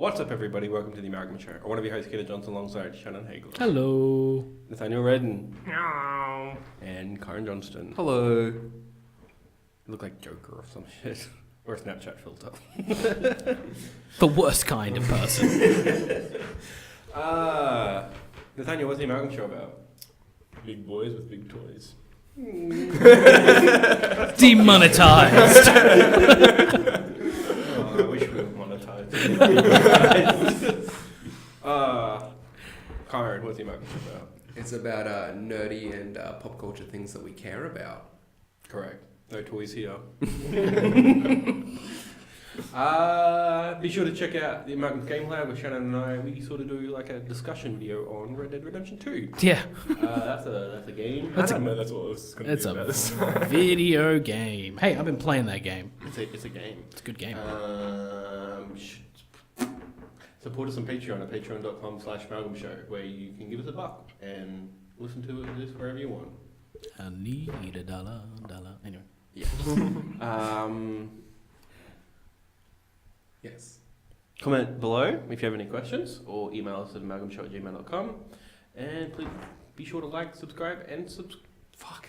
What's up, everybody? Welcome to the Amalgam Show. I want to be host Keena Johnson alongside Shannon Haegler. Hello. Nathaniel Redden. Hello. And Kyron Johnston. Hello. You look like Joker or some shit. Or a Snapchat filter. The worst kind of person. Nathaniel, what's the Amalgam Show about? Big boys with big toys. Demonetized. Oh, I wish we were monetized. Kyron, what's the Amalgam Show about? It's about nerdy and pop culture things that we care about. Correct. No toys here. Be sure to check out the Amalgam Game Lab with Shannon and I. We sort of do like a discussion video on Red Dead Redemption 2. Yeah. That's a game. I didn't know that's what it was going to be about this. It's a video game. Hey, I've been playing that game. It's a game. It's a good game. Support us on Patreon at patreon.com/Amalgam Show, where you can give us $1 and listen to this wherever you want. I need $1. Anyway. Yeah. Yes. Comment below if you have any questions, or email us at amalgamshow@gmail.com. And please be sure to like, subscribe, and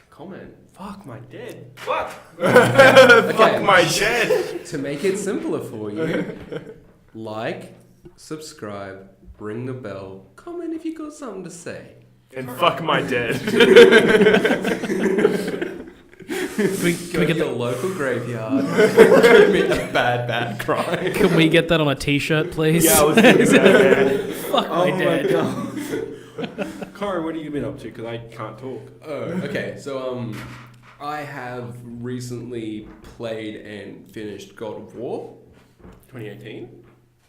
comment. Fuck my dead. Fuck! Fuck my shed! To make it simpler for you, like, subscribe, ring the bell, comment if you got something to say. And fuck my dead. Can we get your local graveyard? Commit a bad crime. Can we get that on a T-shirt, please? Yeah, I was thinking that. Fuck my dad. Kyron, what have you been up to? Because I can't talk. Oh, okay. So, I have recently played and finished God of War. 2018?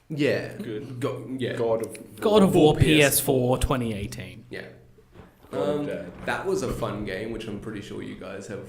Yeah. Good. God of War PS4 2018. Yeah. of Dad. That was a fun game, which I'm pretty sure you guys have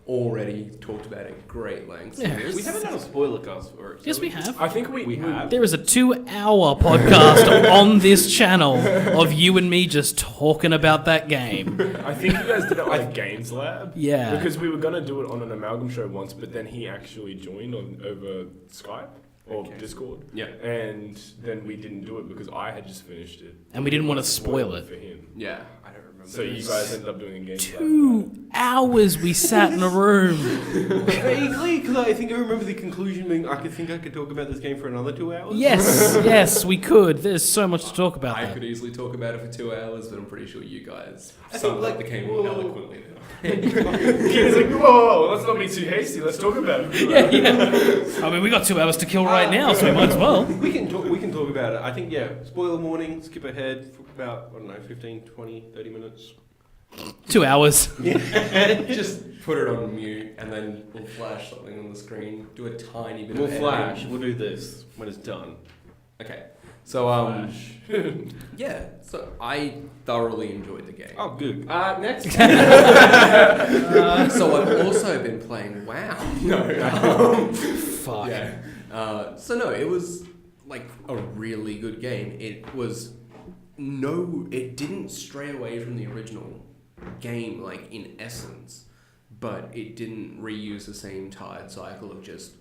already talked about at great length. Yeah. We haven't done a spoiler cast for it. Yes, we have. I think we have. There is a 2-hour podcast on this channel of you and me just talking about that game. I think you guys did it on Games Lab. Yeah. Because we were going to do it on an Amalgam Show once, but then he actually joined over Skype or Discord. Yeah. And then we didn't do it because I had just finished it. And we didn't want to spoil it. For him. Yeah. I don't remember. So you guys ended up doing a Games Lab. 2 hours we sat in a room. Vaguely, because I think I remember the conclusion being I could talk about this game for another 2 hours. Yes, we could. There's so much to talk about. I could easily talk about it for 2 hours, but I'm pretty sure you guys I think, summed like, up the game well- eloquently now. He's like, whoa, let's not be too hasty. Let's talk about it. Yeah. I mean, we got 2 hours to kill right now, so we might as well. We can talk about it. I think, spoiler warning, skip ahead for about, 15, 20, 30 minutes. 2 hours. Just put it on mute, and then we'll flash something on the screen. Do a tiny bit We'll of flash. editing. We'll do this when it's done. Okay. So, yeah. So I thoroughly enjoyed the game. Oh, good. Next. So I've also been playing WoW. No. Fuck. Yeah. So no, it was like a really good game. It didn't stray away from the original game, like in essence, but it didn't reuse the same tired cycle of just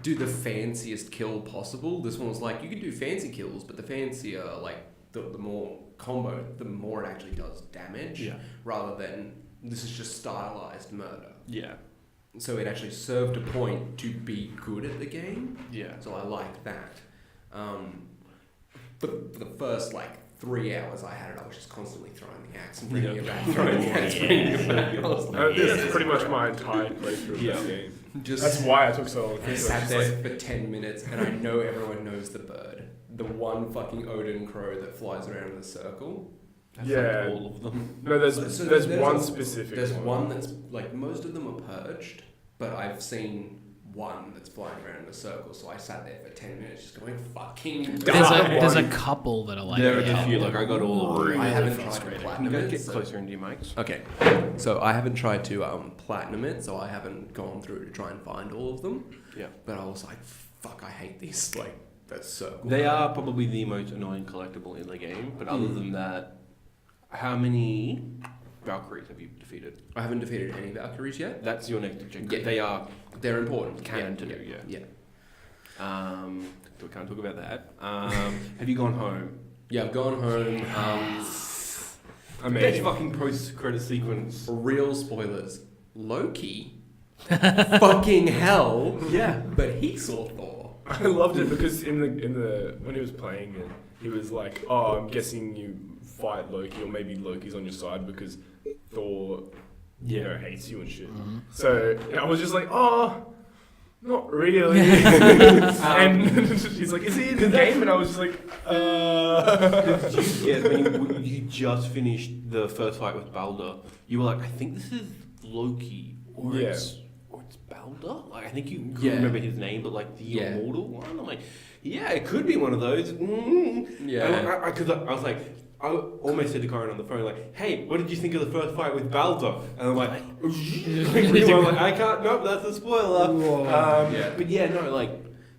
do the fanciest kill possible. This one was like, you can do fancy kills, but the fancier, like, the more combo, the more it actually does damage. Yeah. Rather than, this is just stylized murder. Yeah. So it actually served a point to be good at the game. Yeah. So I like that. But for the first, 3 hours I had it, I was just constantly throwing the axe and bringing it back, throwing the axe, bringing it back. I was like, This is pretty much my entire playthrough of this game. just That's why I took so long. I sat there for 10 minutes, and I know everyone knows the bird. The one fucking Odin crow that flies around in a circle. Yeah. All of them. No, there's one specific. There's one that's, most of them are perched, but I've seen one that's flying around in a circle, so I sat there for 10 minutes just going, fucking die. There's a couple that are like There are that. a few, I got all I really haven't tried to frustrated. platinum Can you it. guys get closer into your mics? Okay, so I haven't tried to platinum it, so I haven't gone through to try and find all of them. Yeah. But I was like, fuck, I hate these, that circle. They are probably the most annoying collectible in the game, but other than that, how many Valkyries have you defeated? I haven't defeated any Valkyries yet. That's your next objective. Yeah. They are They're important. canon to do, Yeah. We can't talk about that. Have you gone home? Yeah, I've gone home. Best Amazing. fucking post-credit sequence. Real spoilers. Loki. Fucking hell. Yeah. But he saw Thor. I loved it because in the when he was playing it, he was like, "Oh, I'm guessing you fight Loki, or maybe Loki's on your side because Thor, hates you and shit." Mm-hmm. So I was just like, "Oh, not really." And he's like, "Is he in the game?" And I was just like, Yeah, when you just finished the first fight with Balder, you were like, I think this is Loki, or Yeah. it's Balder. Like, I think you couldn't Yeah. remember his name, but like the Yeah. immortal one. I'm like, yeah, it could be one of those. Yeah. Because I was like, I almost said to Kyron on the phone, like, hey, what did you think of the first fight with Balder? And I'm like, I'm like, I can't. Nope, that's a spoiler. Yeah. But yeah, no, like.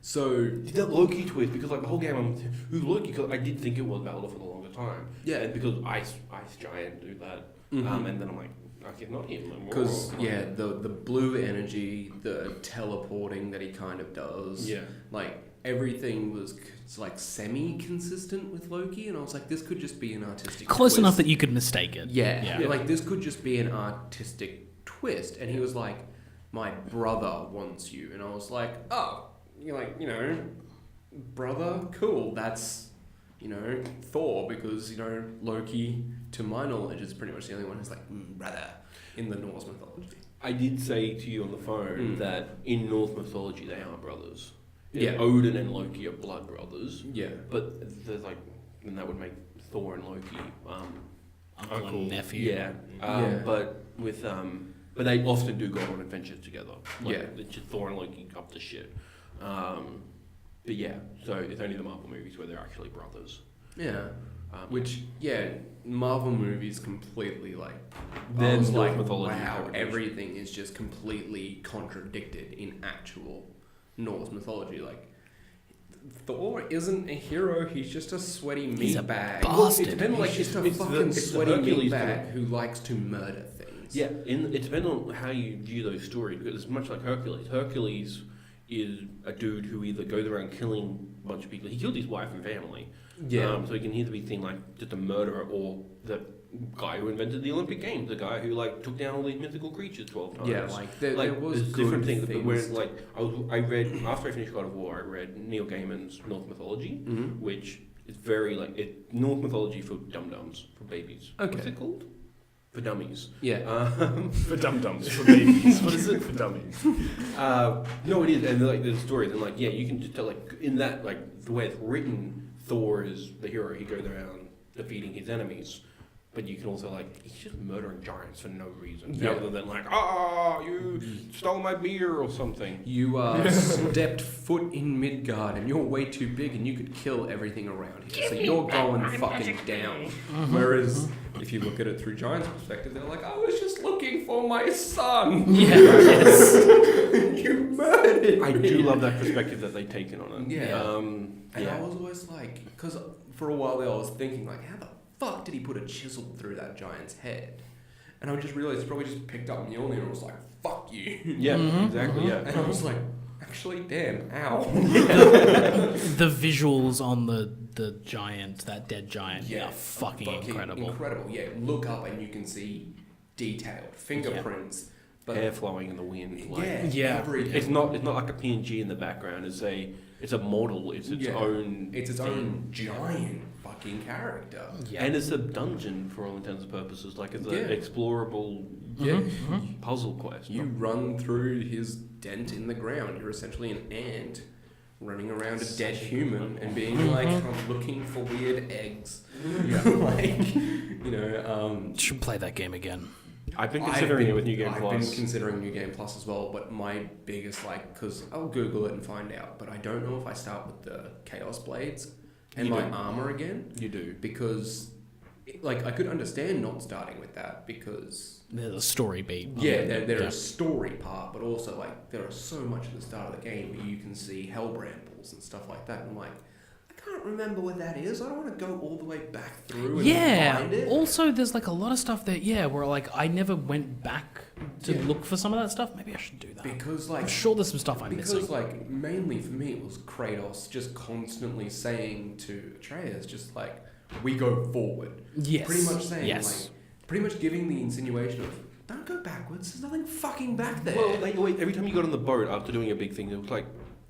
So Did that Loki twist, because like the whole game I'm who's Loki, because I did think it was Balder for the longer time. Yeah. And because Ice Giant do that. Mhm. And then I'm like, okay, not him. because the blue energy, the teleporting that he kind of does, Yeah. like everything was like semi-consistent with Loki, and I was like, this could just be an artistic Close twist. enough that you could mistake it. Yeah, Yeah. like this could just be an artistic twist. And he was like, my brother wants you. And I was like, oh, you're like, brother, cool. That's, Thor, because, Loki, to my knowledge, is pretty much the only one who's like, brother, in the Norse mythology. I did say to you on the phone Mm. that in Norse mythology they are brothers. Yeah. Odin and Loki are blood brothers. Yeah. But there's like, then that would make Thor and Loki Uncle Uncle. and nephew. Yeah. Yeah. But with but they often do go on adventures together. Like, Yeah. it's just Thor and Loki up to shit. But yeah, so it's only the Marvel movies where they're actually brothers. Yeah. Which, Marvel movies completely like. I Then was Norse like, mythology wow, characters. everything is just completely contradicted in actual Norse mythology. Like, Thor isn't a hero; he's just a sweaty He's a meatbag. bastard. It's been like just a It's the- fucking it's the sweaty Hercules meatbag who likes to murder things. Yeah, it depends on how you view those stories, because it's much like Hercules. Hercules is a dude who either goes around killing a bunch of people. He killed his wife and family. So he can either be seen like just a murderer, or the guy who invented the Olympic Games, the guy who like took down all these mythical creatures 12 times. Yeah, like there was there's good different things. But where things. like I read after I finished God of War, I read Neil Gaiman's Norse mythology, Mhm. which is very like Norse mythology for dum dums, for babies. Okay. What's it called? For dummies. Yeah. For dum-dums, for babies. What is it? For dummies. No, it is, and like there's stories, and like you can just tell like in that like the way it's written, Thor is the hero. He goes around defeating his enemies, but you can also like he's just murdering giants for no reason, Yeah. other than like you stole my beer or something. You stepped foot in Midgard and you're way too big and you could kill everything around here. So you're going fucking down. Whereas if you look at it through Giant's perspective, they're like, I was just looking for my son. Yeah. Yes. You murdered I me. do love that perspective that they've taken on it. Yeah. And yeah. I was always like, because for a while there I was thinking like, how the fuck did he put a chisel through that giant's head? And I just realized he probably just picked up Mjolnir and was like, fuck you. Yeah, exactly. Yeah. And I was like, actually, damn, ow. The visuals on the giant, that dead giant, Yeah, are fucking incredible. Incredible, yeah. Look up and you can see detailed fingerprints. But Hair flowing in the wind. Like, Yeah. everything. It's not like a PNG in the background. It's a model. It's its own. It's its thing. own giant fucking character. Yeah. And it's a dungeon for all intents and purposes. Like it's Yeah. an explorable Yeah. puzzle quest. You run through his dent in the ground. You're essentially an ant running around a dead human and being like, I'm looking for weird eggs. Yeah. Should play that game again. I've been considering it with New Game I've Plus. been considering New Game Plus as well, but my biggest because I'll Google it and find out, but I don't know if I start with the Chaos Blades and You my do. armor again, You do. because I could understand not starting with that because There's a story beat. there is story part, but also there is so much at the start of the game where you can see hell brambles and stuff like that, and I'm like, I can't remember what that is. I don't want to go all the way back through and Yeah. find it. Also, there's like a lot of stuff that where like I never went back to look for some of that stuff. Maybe I should do that. Because I'm like sure there's some stuff I'm missing. because like mainly for me it was Kratos just constantly saying to Atreus just like we go forward. Yes. Pretty much saying Yes. like pretty much giving the insinuation of don't go backwards. There's nothing fucking back there. Well, like, wait, every time you got on the boat after doing a big thing, it was like,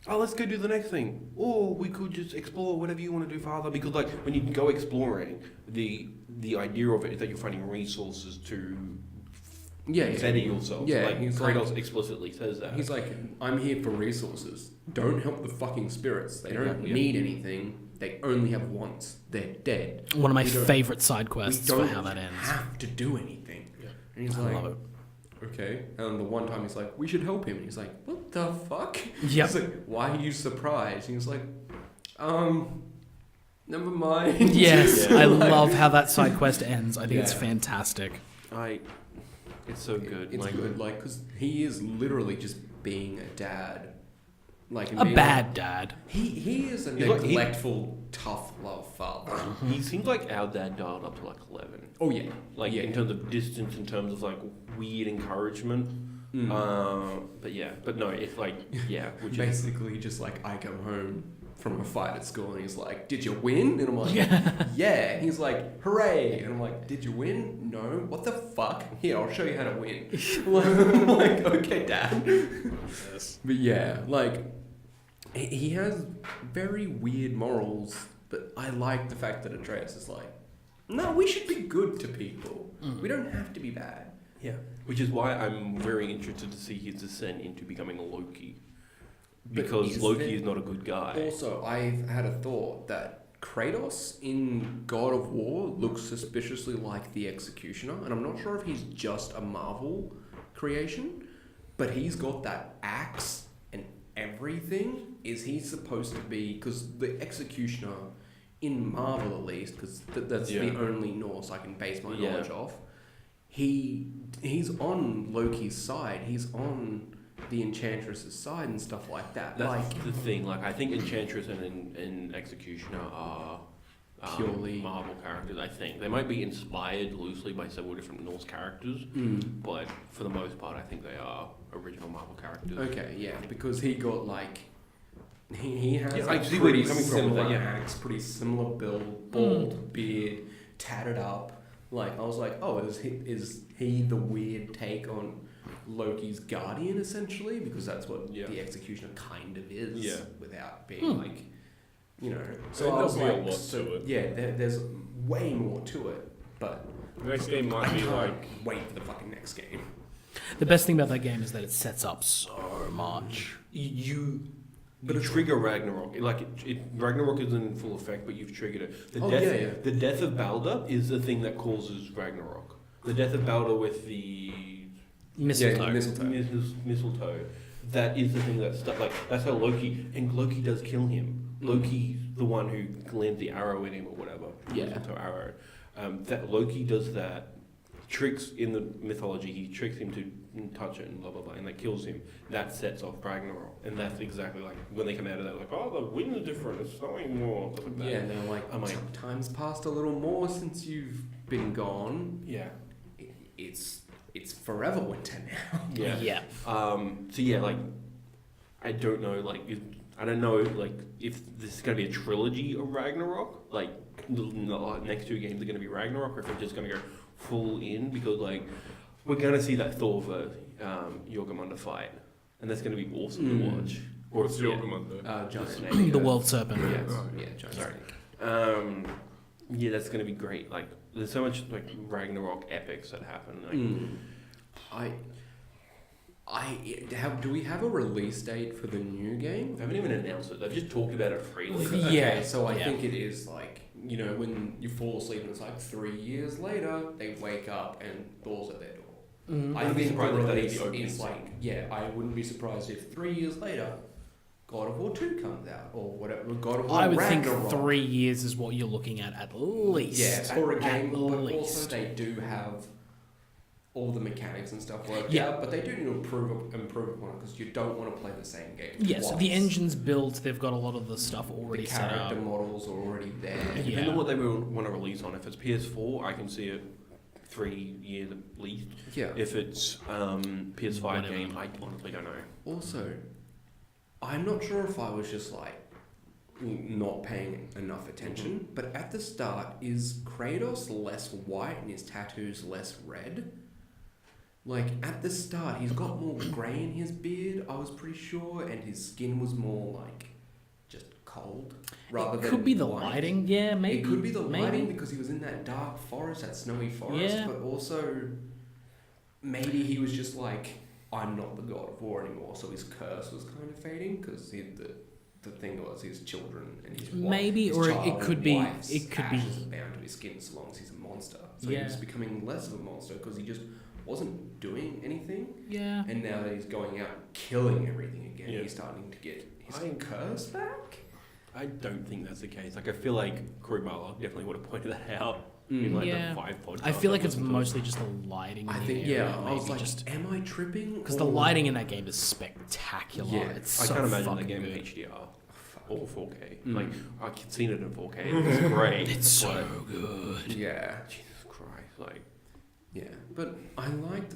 oh, let's go do the next thing. Or we could just explore whatever you want to do, Father. Because like when you go exploring, the idea of it is that you're finding resources to better yourself. Yeah, like he's Kratos like- explicitly says that. He's like, I'm here for resources. Don't help the fucking spirits. They don't Yeah. need anything. They only have wants. They're dead. One of my We don't- favorite side We quests for don't how that ends. have to do anything. Yeah. And he's I like, love it. okay. And the one time he's like, we should help him. And he's like, what the fuck? Yep. He's like, why are you surprised? And he's like, never mind. Yes, I Like- love how that side quest ends. I think it's Yeah. fantastic. It's so good. It's like, good, like, because he is literally just being a dad. Like, A bad dad. He is a He's like- neglectful, tough love father. He seems like our dad dialed up to like 11. Oh, yeah. Like Yeah. in terms of distance, in terms of like weird encouragement. But no, it's like, which is, Basically, just like, I come home from a fight at school and he's like, did you win? And I'm like, Yeah. yeah. And he's like, hooray. And I'm like, did you win? No. What the fuck? Here, I'll show you how to win. I'm like, okay, dad. But yeah, like, he has very weird morals, but I like the fact that Atreus is like, no, we should be good to people. We don't have to be bad. yeah, which is why I'm very interested to see his descent into becoming a Loki, But because is Loki there- is not a good guy. Also, I've had a thought that Kratos in God of War looks suspiciously like the Executioner, and I'm not sure if he's just a Marvel creation, but he's got that axe and everything. Is he supposed to be... Because the Executioner, in Marvel at least, because that's the Yeah. only Norse I can base my Yeah. knowledge off, he's on Loki's side. He's on the Enchantress's side and stuff like that. That's like the thing. Like I think Enchantress and Executioner are Purely- Marvel characters. I think they might be inspired loosely by several different Norse characters, but for the most part, I think they are original Marvel characters. Okay, yeah, because he got like he has Yeah, like I see where pretty you're coming from with similar that, yeah. axe, pretty similar build, bald beard, tatted up. Like I was like, oh, is he the weird take on Loki's guardian essentially? Because that's what Yeah. the Executioner kind of is, Yeah. without being like, you know. So There'll I was be a like, lot so, to it. yeah, there's way more to it, but The next game I might be can't like wait for the fucking next game. The best thing about that game is that it sets up so much. You trigger Ragnarok. Like Ragnarok isn't in full effect, but you've triggered it. The death of Balder is the thing that causes Ragnarok. The death of Balder with the Mistletoe. Yeah, mistletoe. mistletoe. That is the thing like that's how Loki does kill him. Loki's the one who lands the arrow in him or whatever. Yeah. Mistletoe arrow. That Loki does that. Tricks in the mythology. He tricks him to touch it and blah blah blah, and that kills him. That sets off Ragnarok, and that's exactly like when they come out of that, like, oh, the wind's different. It's snowing more. Stuff like that. Yeah, and they're like, I'm like- time's passed a little more since you've been gone. Yeah. It's forever winter now. Yeah. Yeah. So yeah, like, I don't know, like, I don't know, like, if this is gonna be a trilogy of Ragnarok, like, the next two games are gonna be Ragnarok, or if they're just gonna go full in, because like, we're gonna see that Thor versus Jormungandr fight, and that's gonna be awesome to watch. Or what's your Jormungandr? Giant Snake. snake. The world serpent. Yes. Yeah, giant Sorry. snake. Yeah, that's gonna be great. Like, there's so much like Ragnarok epics that happen. Like, Do we have a release date for the new game? they haven't even announced it. They've just talked about it freely. Yeah. So I Yeah. think it is like, you know, when you fall asleep and it's like 3 years later, they wake up and Thor's at their door. I Wouldn't be think the surprised if that is release the opening is like, yeah, I wouldn't be surprised if 3 years later, God of War 2 comes out or whatever. God of War I would Ragnarok. think 3 years is what you're looking at least. Yeah, for a game, At but also least. they do have all the mechanics and stuff worked Yeah. out, but they do need to improve upon it because you don't want to play the same game. Yes, twice. the engine's built. They've got a lot of the stuff The already set character up. models are already there. Yeah. Depending on what they want to release on. If it's PS4, I can see it 3 years at least. Yeah. If it's PS5 Whatever. game, I honestly don't know. Also, I'm not sure if I was just like not paying enough attention, but at the start, is Kratos less white and his tattoos less red? Like, at the start, he's got more grey in his beard, I was pretty sure, and his skin was more, like, just cold, rather It than could be the white. lighting, yeah, maybe. It could be the maybe. lighting because he was in that dark forest, that snowy forest, Yeah. but also maybe he was just like, I'm not the god of war anymore, so his curse was kind of fading because the thing was his children and his wife, Maybe, his or child it could and be- wife's it could be- ashes are bound to his skin so long as he's a monster. So Yeah. he was becoming less of a monster because he just wasn't doing anything. Yeah. And now that he's going out killing everything again, Yeah. he's starting to get his I- curse back. I don't think that's the case. Like, I feel like Corey Barlow definitely would have pointed that out in like Yeah. the 5 podcasts. I feel like I've it's listened to. mostly just the lighting. I in the think, area, yeah, I was maybe like, just am I tripping? because the Or- lighting in that game is spectacular. Yeah, It's I so can't imagine the fucking game in good. HDR or 4K. Mm. Like, I've seen it in 4K. It's great. It's so but- good. Yeah. Jesus Christ! Like, Yeah, but I liked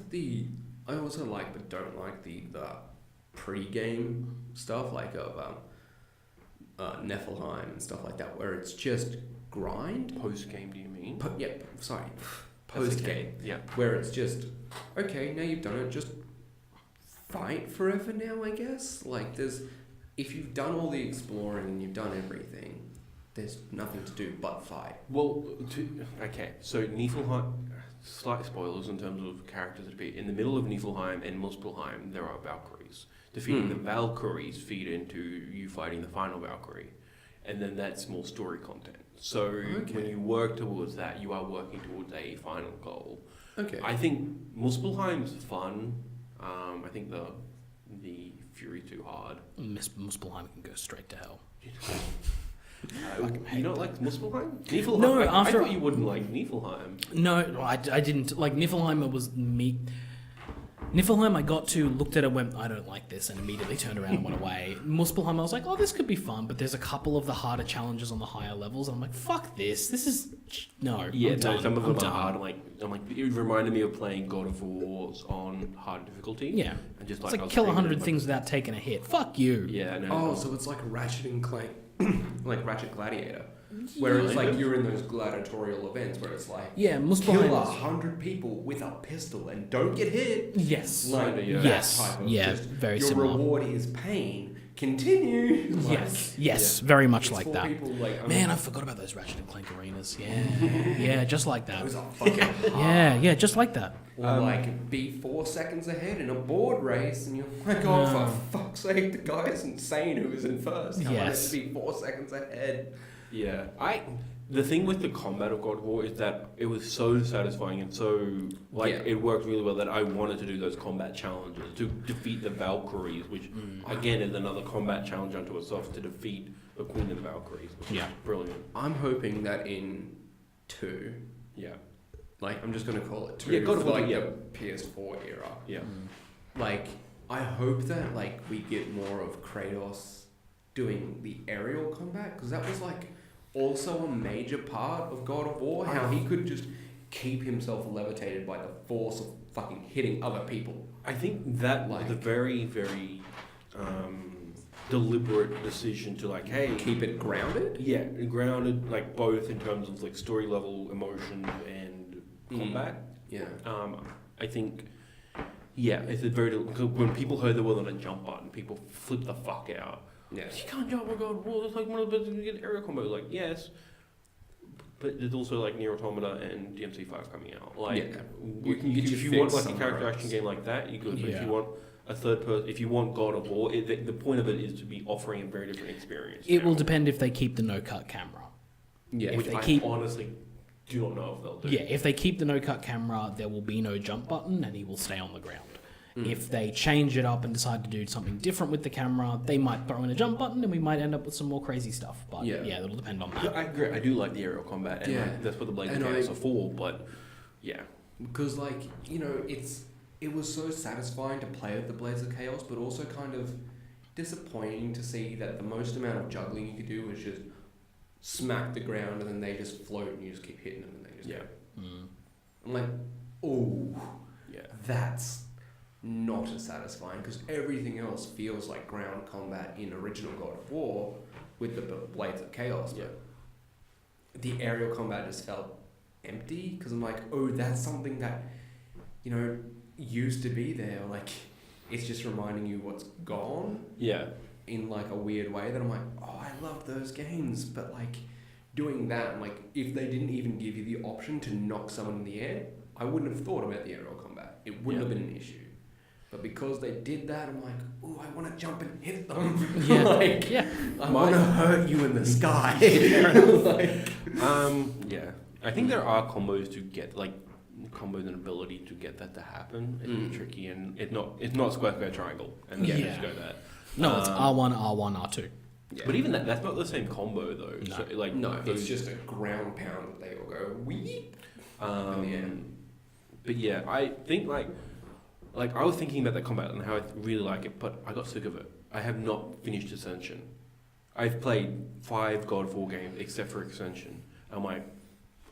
I also like but don't like the pre-game stuff like of Niflheim and stuff like that, where it's just grind. post game, do you mean? Sorry, That's post okay. game, Yeah. where it's just okay. Now you've done it, just fight forever. Now I guess if you've done all the exploring and you've done everything, there's nothing to do but fight. Well, okay. So Niflheim, slight spoilers in terms of characters that appear. In the middle of Niflheim and Muspelheim, there are Valkyries. Defeating the Valkyries feed into you fighting the final Valkyrie, and then that's more story content. So when you work towards that, you are working towards a final goal. Okay. I think Muspelheim's fun. I think the Fury's too hard. Muspelheim can go straight to hell. You don't like Muspelheim? Niflheim? No, I after- thought you wouldn't like Niflheim. No, I didn't. Like, Niflheim was me. Niflheim, I got to, looked at it, went, I don't like this, and immediately turned around and went away. Muspelheim, I was like, oh, this could be fun, but there's a couple of the harder challenges on the higher levels, and I'm like, fuck this. This is... No, Yeah, I'm no, done. some of I'm them are done. hard. I'm like, it reminded me of playing God of Wars on hard difficulty. Yeah. And just It's I like was kill playing 100 it, things without taking a hit. Fuck you. Yeah, no. Oh, so it's like Ratchet and Clank, like Ratchet Gladiator, where it's like you're in those gladiatorial events where it's like Yeah, kill Muspelheim. 100 people with a pistol and don't get hit. Yes. Like, yeah. that Yes. type of Yeah, just, very your similar. reward is pain. Continue. Like, Yes. Yes. Very much it's like for that. people like, Man, I forgot about those Ratchet and Clank arenas. Yeah. Yeah, just like that. those are fucking hard. Yeah, just like that. Or like be 4 seconds ahead in a board race, and you're like, oh, No. for fuck's sake, the guy is insane who was in first. I want Yes. it to be 4 seconds ahead. Yeah. The thing with the combat of God of War is that it was so satisfying and so it worked really well that I wanted to do those combat challenges to defeat the Valkyries, which again is another combat challenge unto itself to defeat the Queen of the Valkyries. Which is brilliant. I'm hoping that in 2, Yeah. like I'm just gonna call it 2, Yeah, God of for War, like yeah. the PS4 era. Yeah. Like I hope that like we get more of Kratos doing the aerial combat, because that was like also a major part of God of War, how he could just keep himself levitated by the force of fucking hitting other people. I think that was a very, very deliberate decision to like, hey, Keep it grounded. yeah, grounded, like both in terms of like story level, emotion, and combat. Yeah. I think, yeah, it's a very when people heard there wasn't a jump button, people flipped the fuck out. Yeah. You can't jump on God of War. It's like one of the get area combo. Like yes, but there's also like Nier Automata and DMC5 coming out. Like Yeah. You can get if your you want fix like a somewhere character action else. game like that, you could. But if Yeah. you want a third person, if you want God of War, the point of it is to be offering a very different experience. It now, will depend if they keep the no-cut camera. Yeah. If which they I keep- honestly do not know if they'll do. Yeah, if they keep the no-cut camera, there will be no jump button and he will stay on the ground. If they change it up and decide to do something different with the camera, they might throw in a jump button and we might end up with some more crazy stuff. But Yeah. yeah, it'll depend on Yeah, that. I agree. I do like the aerial combat, and Yeah. like, that's what the blade And mechanics are for. But yeah, Because, like, you know, it was so satisfying to play with the Blades of Chaos, but also kind of disappointing to see that the most amount of juggling you could do was just smack the ground and then they just float and you just keep hitting them and they just go. I'm like, oh, Yeah. that's not as satisfying, because everything else feels like ground combat in original God of War with the Blades of Chaos, but the aerial combat just felt empty, because I'm like, oh, that's something that, you know, used to be there. Like, it's just reminding you what's gone. Yeah. In like a weird way that I'm like, oh, I love those games, but like doing that, I'm like, if they didn't even give you the option to knock someone in the air, I wouldn't have thought about the aerial combat. It wouldn't have been an issue. But because they did that, I'm like, oh, I want to jump and hit them. Yeah. Like, I want to hurt you in the sky. Like, yeah. I think there are combos to get, like, combos and ability to get that to happen. It's tricky, and it's not square, triangle, and just go that. No, it's R1, R1, R2. yeah. But even that's not the same combo though. No. So, like, No, it's just a ground pound that they all go, weep. But yeah, I think like I was thinking about that combat and how I really like it, but I got sick of it. I have not finished Ascension. I've played 5 God of War games except for Ascension. I'm like,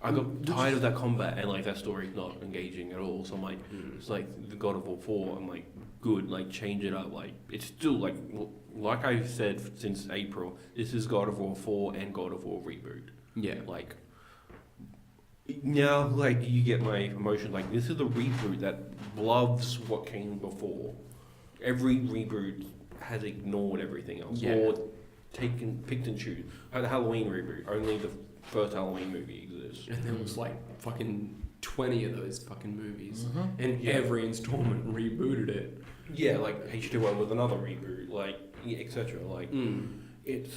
I got tired of that combat and like that story's not engaging at all. So I'm like, it's like the God of War 4. I'm like, good, like change it up. Like it's still like I've said since April, this is God of War 4 and God of War reboot. Yeah. Like now, like you get my emotion. Like this is a reboot that loves what came before. Every reboot has ignored everything else or picked and choose. Like the Halloween reboot, only the first Halloween movie exists. And there was like fucking 20 of those fucking movies, and every installment rebooted it. Yeah, like H2O was another reboot, like etc. Like it's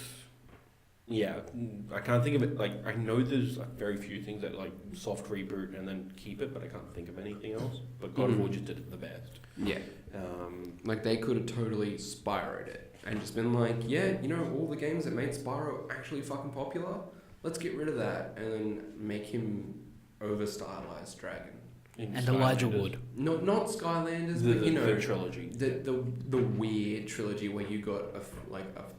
I can't think of it. Like I know there's like very few things that like soft reboot and then keep it, but I can't think of anything else. But God of War just did it the best. Yeah. Like they could have totally Spyro'd it and just been like, yeah, you know, all the games that made Spyro actually fucking popular, let's get rid of that and then make him over-stylized dragon. And Elijah Wood. Not Skylanders, but you know, the trilogy. The weird trilogy where you got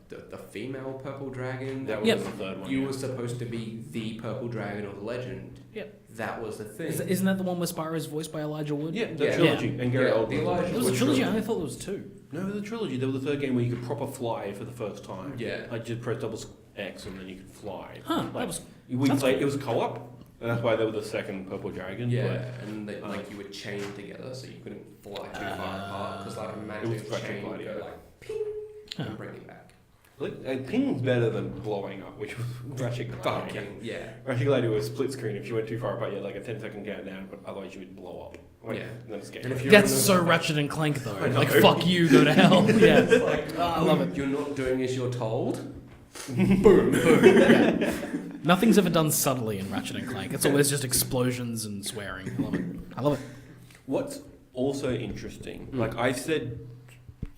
the female purple dragon. That was the third one. You were supposed to be the purple dragon of the legend. Yep. That was the thing. Isn't that the one where Spyro is voiced by Elijah Wood? Yeah, the trilogy. And Gary Oldman. Elijah It was a Wood trilogy. I thought it was 2. No, it was a trilogy. There was a third game where you could proper fly for the first time. Yeah. Like just press double X and then you could fly. Huh, like, that was... We sounds played. cool. It was co-op. And that's why there was the second purple dragon. Yeah, and they, like you were chained together, so you couldn't fly too far apart because like a magic chain would go like ping and bring it back. Like, ping's better than blowing up, which was Ratchet Gladiator. Fucking yeah. Ratchet Gladiator was split screen. If you went too far apart, you had like a 10-second countdown, but otherwise you would blow up. Like, Yeah. Then it's game. And if you're That's on the- so Ratchet and Clank though. I know. Like, fuck you, go to hell. Yeah. It's like, I love it. You're not doing as you're told. Boom. Yeah. Nothing's ever done subtly in Ratchet and Clank. It's always just explosions and swearing. I love it. I love it. What's also interesting, like I've said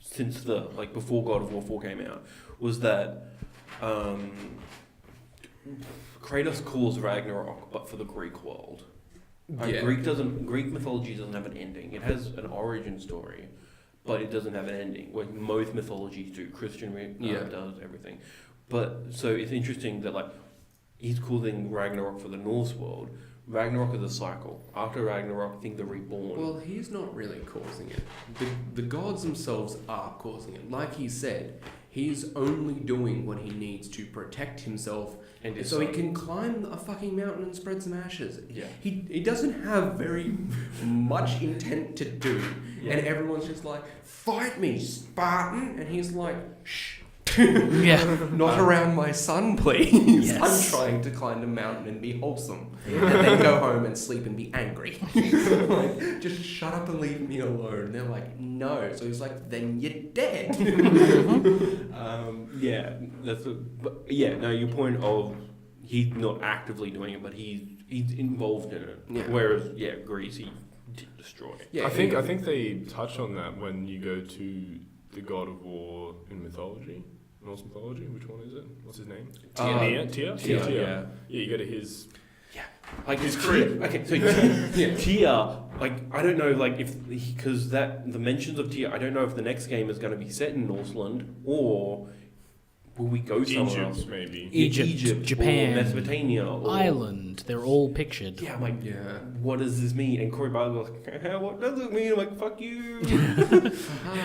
since before God of War 4 came out, was that Kratos calls Ragnarok, but for the Greek world. Like, Greek mythology doesn't have an ending. It has an origin story, but it doesn't have an ending. Like most mythologies do. Christian does everything. But so it's interesting that like he's calling Ragnarok for the Norse world. Ragnarok is a cycle. After Ragnarok, things are reborn. Well, he's not really causing it. The gods themselves are causing it. Like he said, he's only doing what he needs to protect himself, And so he can climb a fucking mountain and spread some ashes. Yeah. He doesn't have very much intent to do, and everyone's just like, "Fight me, Spartan!" And he's like, "Shh." Yeah. Not around my son, please. Yes. I'm trying to climb a mountain and be wholesome. And then go home and sleep and be angry. Like, just shut up and leave me alone. And they're like, no. So he's like, then you're dead. Your point of he's not actively doing it, but he's involved in it. Yeah. Whereas, Greece, he destroyed. Yeah, I think they touch on that when you go to the God of War in mythology. Norse mythology, which one is it? What's his name? Tyr. Tyr? Tyr, Yeah, you go to his Like He's it's Crete. Okay, so Tyr, like I don't know, like if because that the mentions of Tyr, I don't know if the next game is going to be set in Norseland or will we go somewhere else? Egypt, maybe. Egypt, Japan, or Mesopotamia, or Ireland. They're all pictured. Yeah, I'm like, Yeah. what does this mean? And Corey Barley was like, what does it mean? I'm like, fuck you.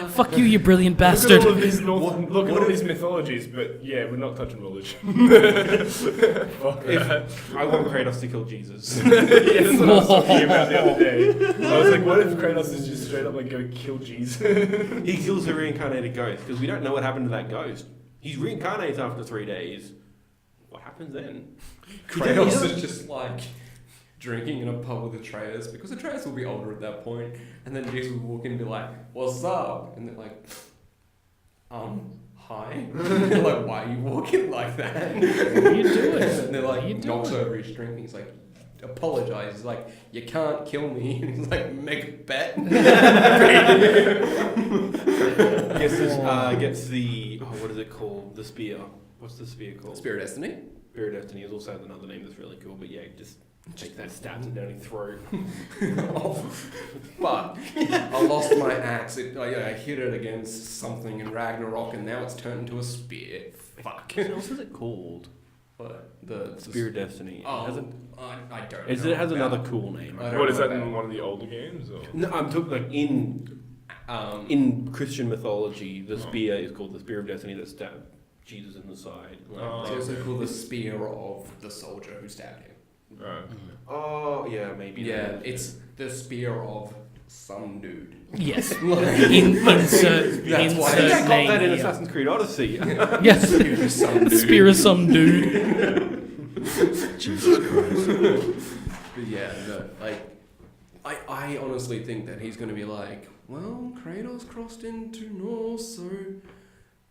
Fuck you, you brilliant Look at bastard. all of these look at all these mythologies, but yeah, we're not touching religion. Fuck that. I want Kratos to kill Jesus. Yeah, that's what I was talking about the other day. I was like, what if Kratos is just straight up like go kill Jesus? He kills the reincarnated ghost because we don't know what happened to that ghost. He's reincarnates after 3 days. What happens then? Kratos is just like drinking in a pub with Atreus because Atreus will be older at that point, and then Jesus will walk in and be like, "What's up?" And they're like, hi. They're like, "Why are you walking like that?" What are you doing? And they're What are you like, knocks doing? over his drink. And he's like, apologize. He's like, "You can't kill me." And he's like, "Make a bet." Gets the what is it called? The spear. What's the spear called? Spirit Destiny. Spear of Destiny is also another name that's really cool. But yeah, just take that, stabs him down his throat. Oh, fuck. I lost my axe. I hit it against something in Ragnarok, and now it's turned into a spear. Fuck. What else is it called? What? The Spear of Destiny. Oh, Has it, I don't it know. has about- another cool name. I don't What is know that about- in one of the older games? Or? No, I'm talking like in Christian mythology, the spear is called the Spear of Destiny that stabbed Jesus in the side. It's also called the spear of the soldier who stabbed him. Right. Oh yeah, maybe. Yeah, it's the spear of some dude. Yes. Insert That's why I think I got name that in here. Assassin's Creed Odyssey. Yes. Spear of some dude. Spear of some dude. Jesus Christ. But yeah, no, like, I honestly think that he's going to be like, well, Kratos crossed into Norse, so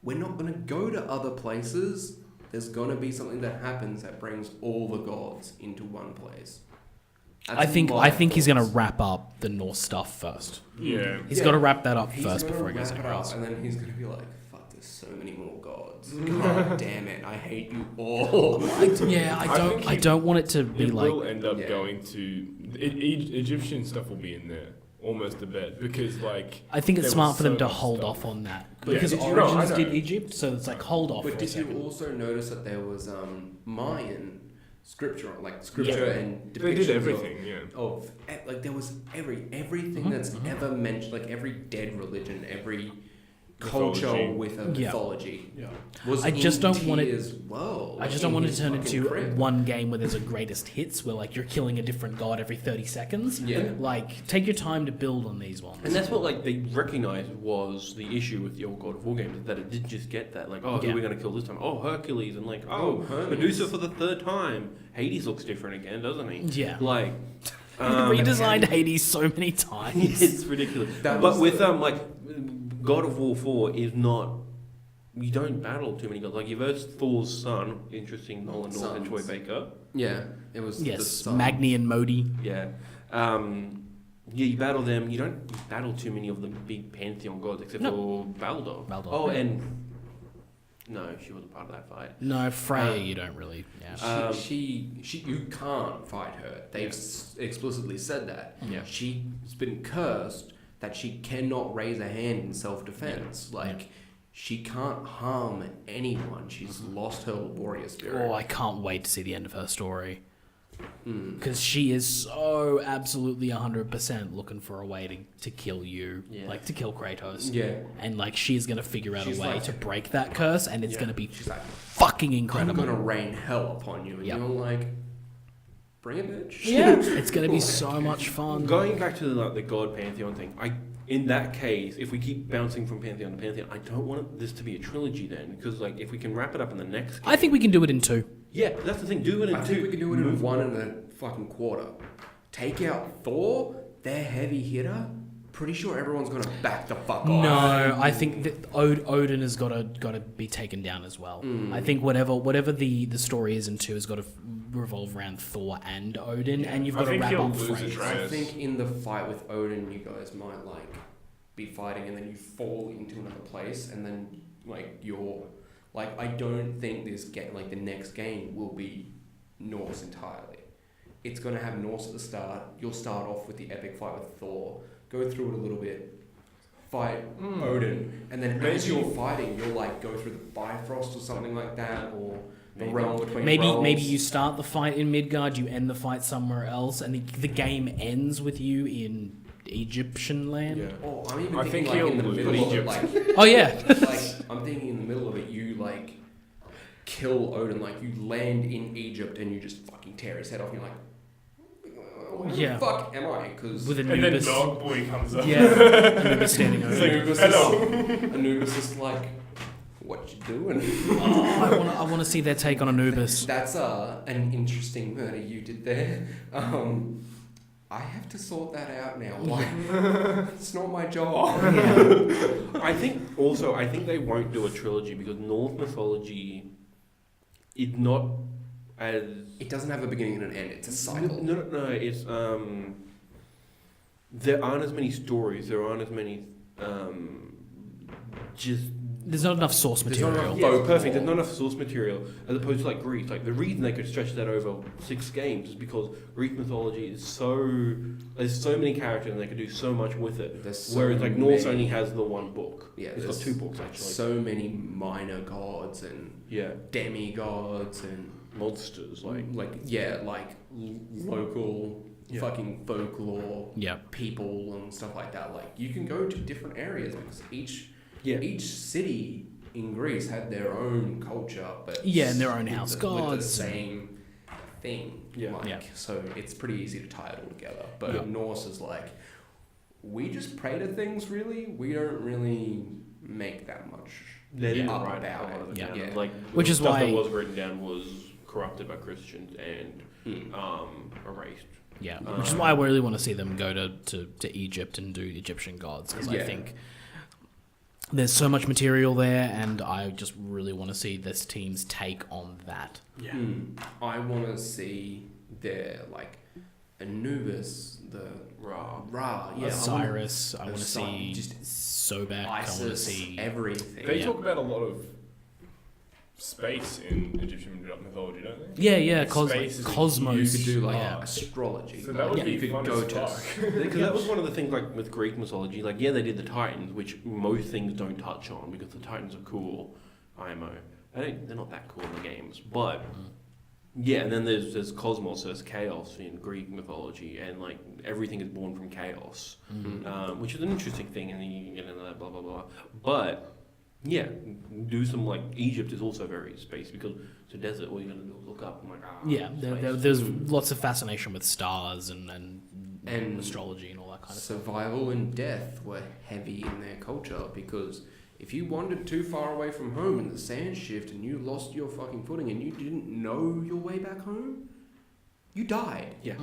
we're not going to go to other places. There's going to be something that happens that brings all the gods into one place. I think he's gonna wrap up the Norse stuff first. Yeah. He's got to wrap that up He's first gonna before he goes wrap it anywhere up, else. and then he's going to be like, fuck, there's so many more gods. God damn it, I hate you all. I don't want it to be It like. will end up Yeah. going to Egyptian stuff will be in there almost a bit because like I think it's there smart was for them so to much hold stuff. off on that But because did you- no, Origins I know. did Egypt, so it's like hold off. But for a did you second. also notice that there was Mayan scripture, and Yeah. depictions They did everything, yeah. of like there was everything that's ever mentioned, like every dead religion, every culture Mythology. with a Yeah. mythology. Yeah. Was I just in don't want it- Tyr's world. I just in don't want it his to turn fucking into crib. one game where there's a greatest hits where like you're killing a different god every 30 seconds. Yeah. Like take your time to build on these ones. And that's what like they recognized was the issue with the old God of War games, that it didn't just get that like, oh, who Yeah. are we going to kill this time? Oh, Hercules, and like, Oh, oh, Hermes. Medusa for the third time. Hades looks different again, doesn't he? Yeah. Like, Redesigned Hades so many times. it's ridiculous. That But was with the- God of War 4 is not. You don't battle too many gods. Like you verse Thor's son, interesting Nolan North and Troy Sons. Baker. Yeah, it was the Yes, sun. Magni and Modi. Yeah. Yeah, you battle them. You don't battle too many of the big pantheon gods except for Baldur. Baldur. Oh, and no, she wasn't part of that fight. No, Freya, you don't really. Yeah. She, you can't fight her. They've explicitly said that. Yeah. She's been cursed that she cannot raise a hand in self-defense. Like, she can't harm anyone. She's lost her warrior spirit. Oh, I can't wait to see the end of her story. Mm. Because she is so absolutely 100% looking for a way to kill you. Yeah. Like, to kill Kratos. Yeah. And, like, she's going to figure out She's a way like- to break that curse, and it's Yeah. going to be She's like, fucking I'm incredible. gonna rain hell upon you. And Yep. you're like, bring it, bitch. Yeah, it's going to be so much fun. Going back to the god pantheon thing, in that case, if we keep bouncing from pantheon to pantheon, I don't want this to be a trilogy then, because like if we can wrap it up in the next game, I think we can do it in 2. yeah, that's the thing. Do it in I two. think we can do it in Move 1 and a fucking quarter. Take out Thor, their heavy hitter. Pretty sure everyone's gonna back the fuck off. No, I think that Odin has got to be taken down as well. I think whatever the story is in 2 has got to revolve around Thor and Odin, and you've I got to think wrap he'll up lose Freya. I Atreus. think in the fight with Odin, you guys might like be fighting, and then you fall into another place, and then like you're like, I don't think this game, like the next game, will be Norse entirely. it's going to have Norse at the start. You'll start off with the epic fight with Thor, go through it a little bit, fight Odin, and then as you're fighting, you'll like go through the Bifrost or something like that, or the realm between realms. Maybe you start the fight in Midgard, you end the fight somewhere else, and the game ends with you in Egyptian land. Yeah. Oh, I'm even I thinking think like in the he'll middle of it, Egypt. like, Oh yeah. like I'm thinking in the middle of it, you like kill Odin, like you land in Egypt and you just fucking tear his head off, and you're like, where Yeah. the fuck am I? Because With And then Anubis. Dog Boy comes up. Yeah. Anubis standing over. Anubis is like, what you doing? Oh, I want to see their take on Anubis. That's an interesting murder you did there. I have to sort that out now. Like, it's not my job. I think they won't do a trilogy because Norse mythology is not as... It doesn't have a beginning and an end. It's a cycle. No. It's there aren't as many stories. There aren't as many just. There's not enough source There's not material. enough Yeah, folklore. perfect. There's not enough source material as opposed to like Greek. Like the reason they could stretch that over 6 games is because Greek mythology is there's so many characters and they could do so much with it. There's so Whereas like Norse many- only has the one book. Yeah, it's got there's 2 books actually. So many minor gods and Yeah, demigods and monsters like local Yeah. fucking folklore Yeah. people and stuff like that. Like you can go to different areas because each city in Greece had their own culture, but Yeah, and their own with house with the gods. same thing. Yeah. Like, Yeah. so it's pretty easy to tie it all together. But Yeah. Norse is like, we just pray to things. Really, we don't really make that much. they didn't up write about a lot of it it. down. Yeah. Like Which is stuff why- that was written down was corrupted by Christians and erased. Yeah, which is why I really want to see them go to Egypt and do Egyptian gods, because I Yeah. think there's so much material there, and I just really want to see this team's take on that. Yeah. I want to see their like Anubis, the Ra, yeah, Osiris, I want to Osiris, see just Sobek, I want to ISIS, see... everything. They Yeah. talk about a lot of space in Egyptian mythology, don't they? Yeah, Like, space is a cosmos. You could do like Yeah. astrology. So that would Like, be you could fun go as to fuck. Because that was one of the things, like with Greek mythology. Like, yeah, they did the Titans, which most things don't touch on because the Titans are cool. IMO, they're not that cool in the games, but yeah. And then there's cosmos, there's chaos in Greek mythology, and like everything is born from chaos, which is an interesting thing, and then you can get into that blah blah blah. But yeah, do some like Egypt is also very space because it's a desert. All you're gonna do is look up. I'm like, Yeah, space. there's lots of fascination with stars and astrology and all that kind of stuff. Survival and death were heavy in their culture because if you wandered too far away from home and the sand shift and you lost your fucking footing and you didn't know your way back home, you died. Yeah.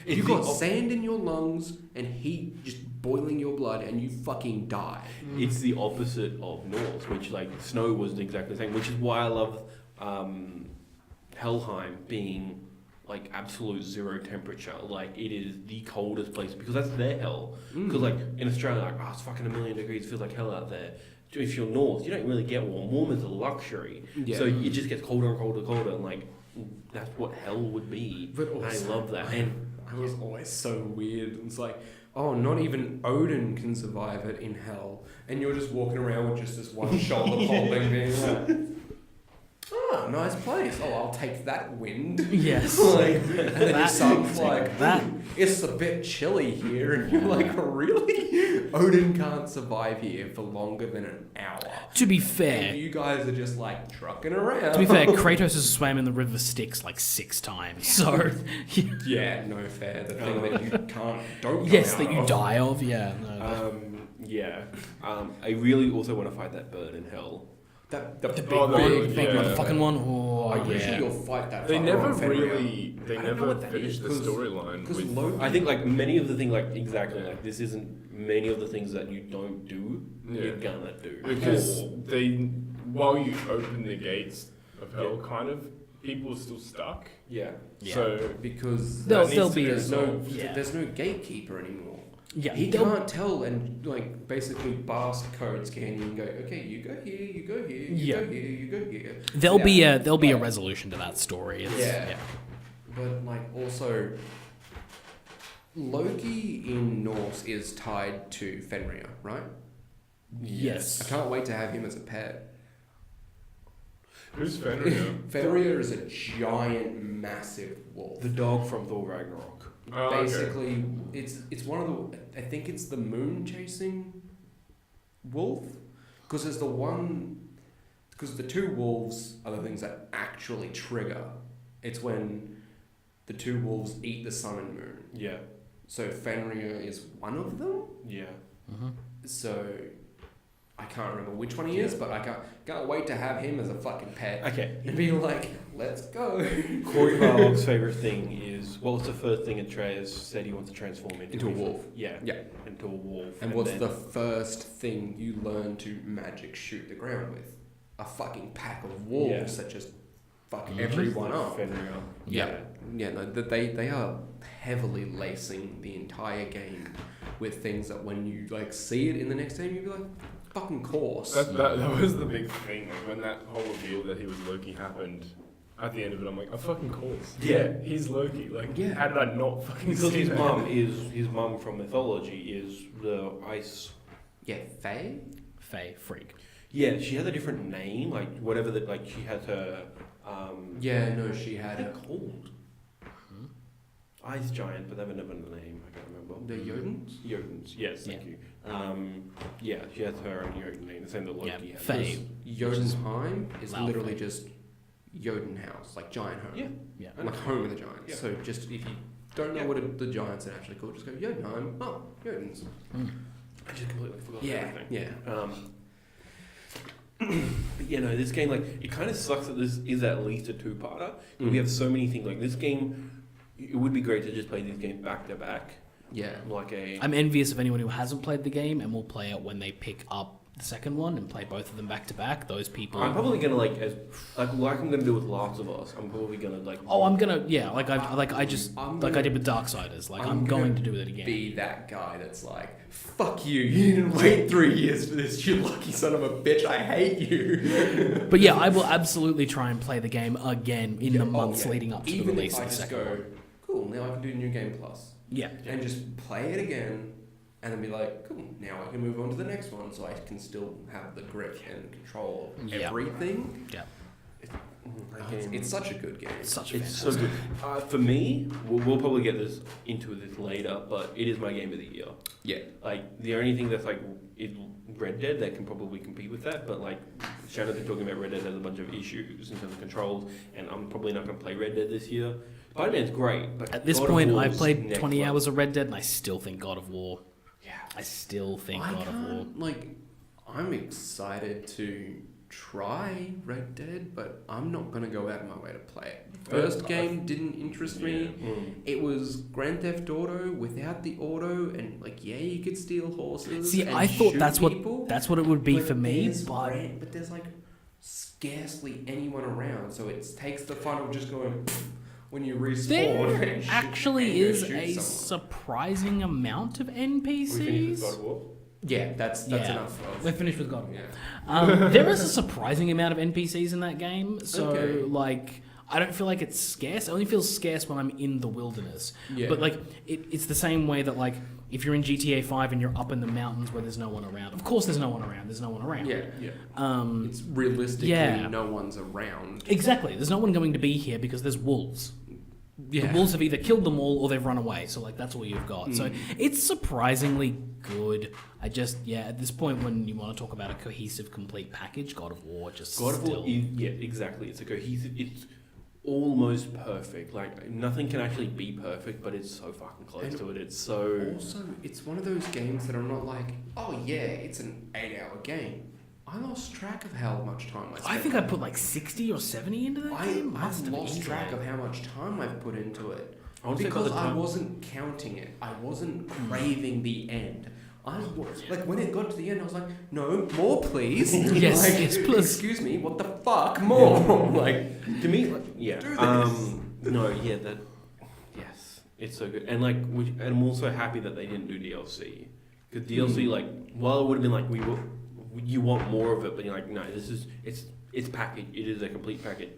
If you got sand in your lungs and heat just boiling your blood and you fucking die. It's the opposite of Norse, which like snow was exactly the same, which is why I love Helheim being like absolute 0 temperature. Like it is the coldest place because that's their hell. Because like in Australia, like it's fucking 1,000,000 degrees, it feels like hell out there. If you're North, you don't really get warm. Warm is a luxury. Yeah. So it just gets colder and colder and colder, and like that's what hell would be. But And I also- love that. And I was always so weird. It's like, oh, not even Odin can survive it in hell. And you're just walking around with just this one shoulder holding being like, oh, nice place. Oh, I'll take that wind. Yes. Like, and then your That- son's like, that. it's a bit chilly here. And you're like, really? Odin can't survive here for longer than an hour. To be And fair, you guys are just like trucking around. to be fair, Kratos has swam in the river Styx like 6 times. So, Yeah, no fair. The thing that you don't yes, come that out you of. die of. Yeah. No, yeah, I really also want to fight that bird in hell. The the big Oh, one, the- the big yeah. motherfucking one. Oh, I'm pretty sure yeah. you'll fight that. They fucker never on Fenrir. really, they I don't know never what that finished is, the 'cause- storyline. Because with- Loki. I think like many of the things, like exactly like this isn't many of the things that you don't do. Yeah. You're gonna do Because Or- while you open the gates of hell, kind of, people are still stuck. yeah. Yeah. So Because There'll needs to be be a- there's no resolved. Yeah. there's no gatekeeper anymore. Yeah. He there'll- can't tell and like basically barcode scan you and go, okay, you go here, you go here, you Yeah. go here, you go here. There'll be Yeah. a Like- resolution to that story. It's, Yeah. But like also, Loki in Norse is tied to Fenrir, right? Yes. I can't wait to have him as a pet. Who's Fenrir? Fenrir is a giant, massive wolf. The dog from Thor Ragnarok. Oh, okay. Basically, it's one of the. I think it's the moon chasing wolf, because there's the one. Because the two wolves are the things that actually trigger. It's when the two wolves eat the sun and moon. Yeah. So Fenrir is one of them. Yeah. Mm-hmm. So I can't remember which one he is, but I can't wait to have him as a fucking pet. Okay. And be like, let's go. Corey Barlog's favourite thing is, what was the first thing Atreus said he wants to transform Into a wolf. Yeah. Yeah. Into a wolf. And what's then, the first thing you learn to magic shoot the ground with? A fucking pack of wolves that just fuck everyone up. Fenrir. Yeah. Yeah, no, they are heavily lacing the entire game with things that when you like see it in the next game, you'd be like, fucking course. That was the big thing. Like when that whole reveal that he was Loki happened, at the end of it, I'm like, of fucking course. Yeah. He's Loki. Like, Yeah. how did I not fucking Because see that? his mum from mythology is the ice. Yeah, Faye? Faye freak. Yeah, she has a different name, like whatever that, like she has her. Yeah, no, she had What are a, they called? Ice giant, but they have another name. I can't remember. the Jotun? Jotuns. Yes, thank you. Yeah, she has her own Jotun name, the same that Loki has. Faye. Jotunheim is Loud literally Faye. just Jotun house, like giant home. Yeah. Yeah. And like home of the giants. Yeah. So just if you don't know Yeah. what the giants are actually called, just go Jotunheim. Oh, Jotuns. I just completely forgot Yeah, everything. yeah. But you know, this game, like, it kind of sucks that this is at least a two-parter. We have so many things, like, this game, it would be great to just play these games back to back. Yeah. Like a... I'm envious of anyone who hasn't played the game and will play it when they pick up the second one and play both of them back to back. Those people. I'm probably gonna like I'm gonna do with Last of Us. I'm probably gonna like. Oh, I'm gonna like I just I'm like I gonna- did with Darksiders. Like I'm I'm going gonna to do it again. Be that guy that's like, fuck you, you didn't wait 3 years for this, you lucky son of a bitch, I hate you. But yeah, I will absolutely try and play the game again in the Yeah, months yeah. leading up to Even the release if I of the just second go, one. cool, now I can do New Game Plus. Yeah. And just play it again, and then be like, cool, now I can move on to the next one, so I can still have the grip and control of Yeah. everything. Yeah. It's such a good game. It's such a It's so fantastic. good. For me, we'll probably get into this later, but it is my game of the year. Yeah. Like, the only thing that's like is Red Dead that can probably compete with that, but like Shannon's been talking about Red Dead has a bunch of issues in terms of controls, and I'm probably not going to play Red Dead this year. Spider-Man's great, but At this God of point, War's I've played next 20 level. hours of Red Dead and I still think God of War. Yeah. I still think I God of War. can't, like, I'm excited to try Red Dead, but I'm not going to go out of my way to play it. First game didn't interest me. It was Grand Theft Auto without the auto, and like, yeah, you could steal horses. See, and I thought shoot that's people, what it would be but for me, there's but but there's like scarcely anyone around, so it takes the fun of just going when you respawn. there and shoot- actually and go is shoot a someone. surprising amount of We finished with God NPCs. of War? Yeah, that's Yeah. enough. We're finished with God of War. Yeah. There is a surprising amount of NPCs in that game, so Okay. like I don't feel like it's scarce. It only feels scarce when I'm in the wilderness. Yeah. But like it's the same way that like if you're in GTA 5 and you're up in the mountains where there's no one around. Of course, there's no one around. There's no one around. Yeah. Um, It's realistically Yeah. no one's around. exactly. There's no one going to be here because there's wolves. Yeah. The wolves have either killed them all or they've run away. So like that's all you've got. So Mm. it's surprisingly good. I just at this point when you want to talk about a cohesive, complete package, God of War just God of still. War is, yeah, exactly. It's a cohesive, it's almost perfect. Like, nothing can actually be perfect, but it's so fucking close And to it. It's so... Also, it's one of those games that I'm not like, oh yeah, it's an 8-hour game. I lost track of how much time I spent. I think I put like 60 or 70 into that game. I Must have lost been track easily. of how much time I've put into it. I want to say by Because the I time- wasn't counting it. I wasn't craving the end. Like when it got to the end, I was like, no, more please. Yes, Like, yes, please. Excuse me, what the fuck, more? Like, To me, like, yeah. Do this. No, yeah, that... Yes. It's so good. And, like, and I'm also happy that they didn't do DLC. Because DLC, like, while it would have been like, you want more of it, but you're like, no, this is... It's packaged. It is a complete package.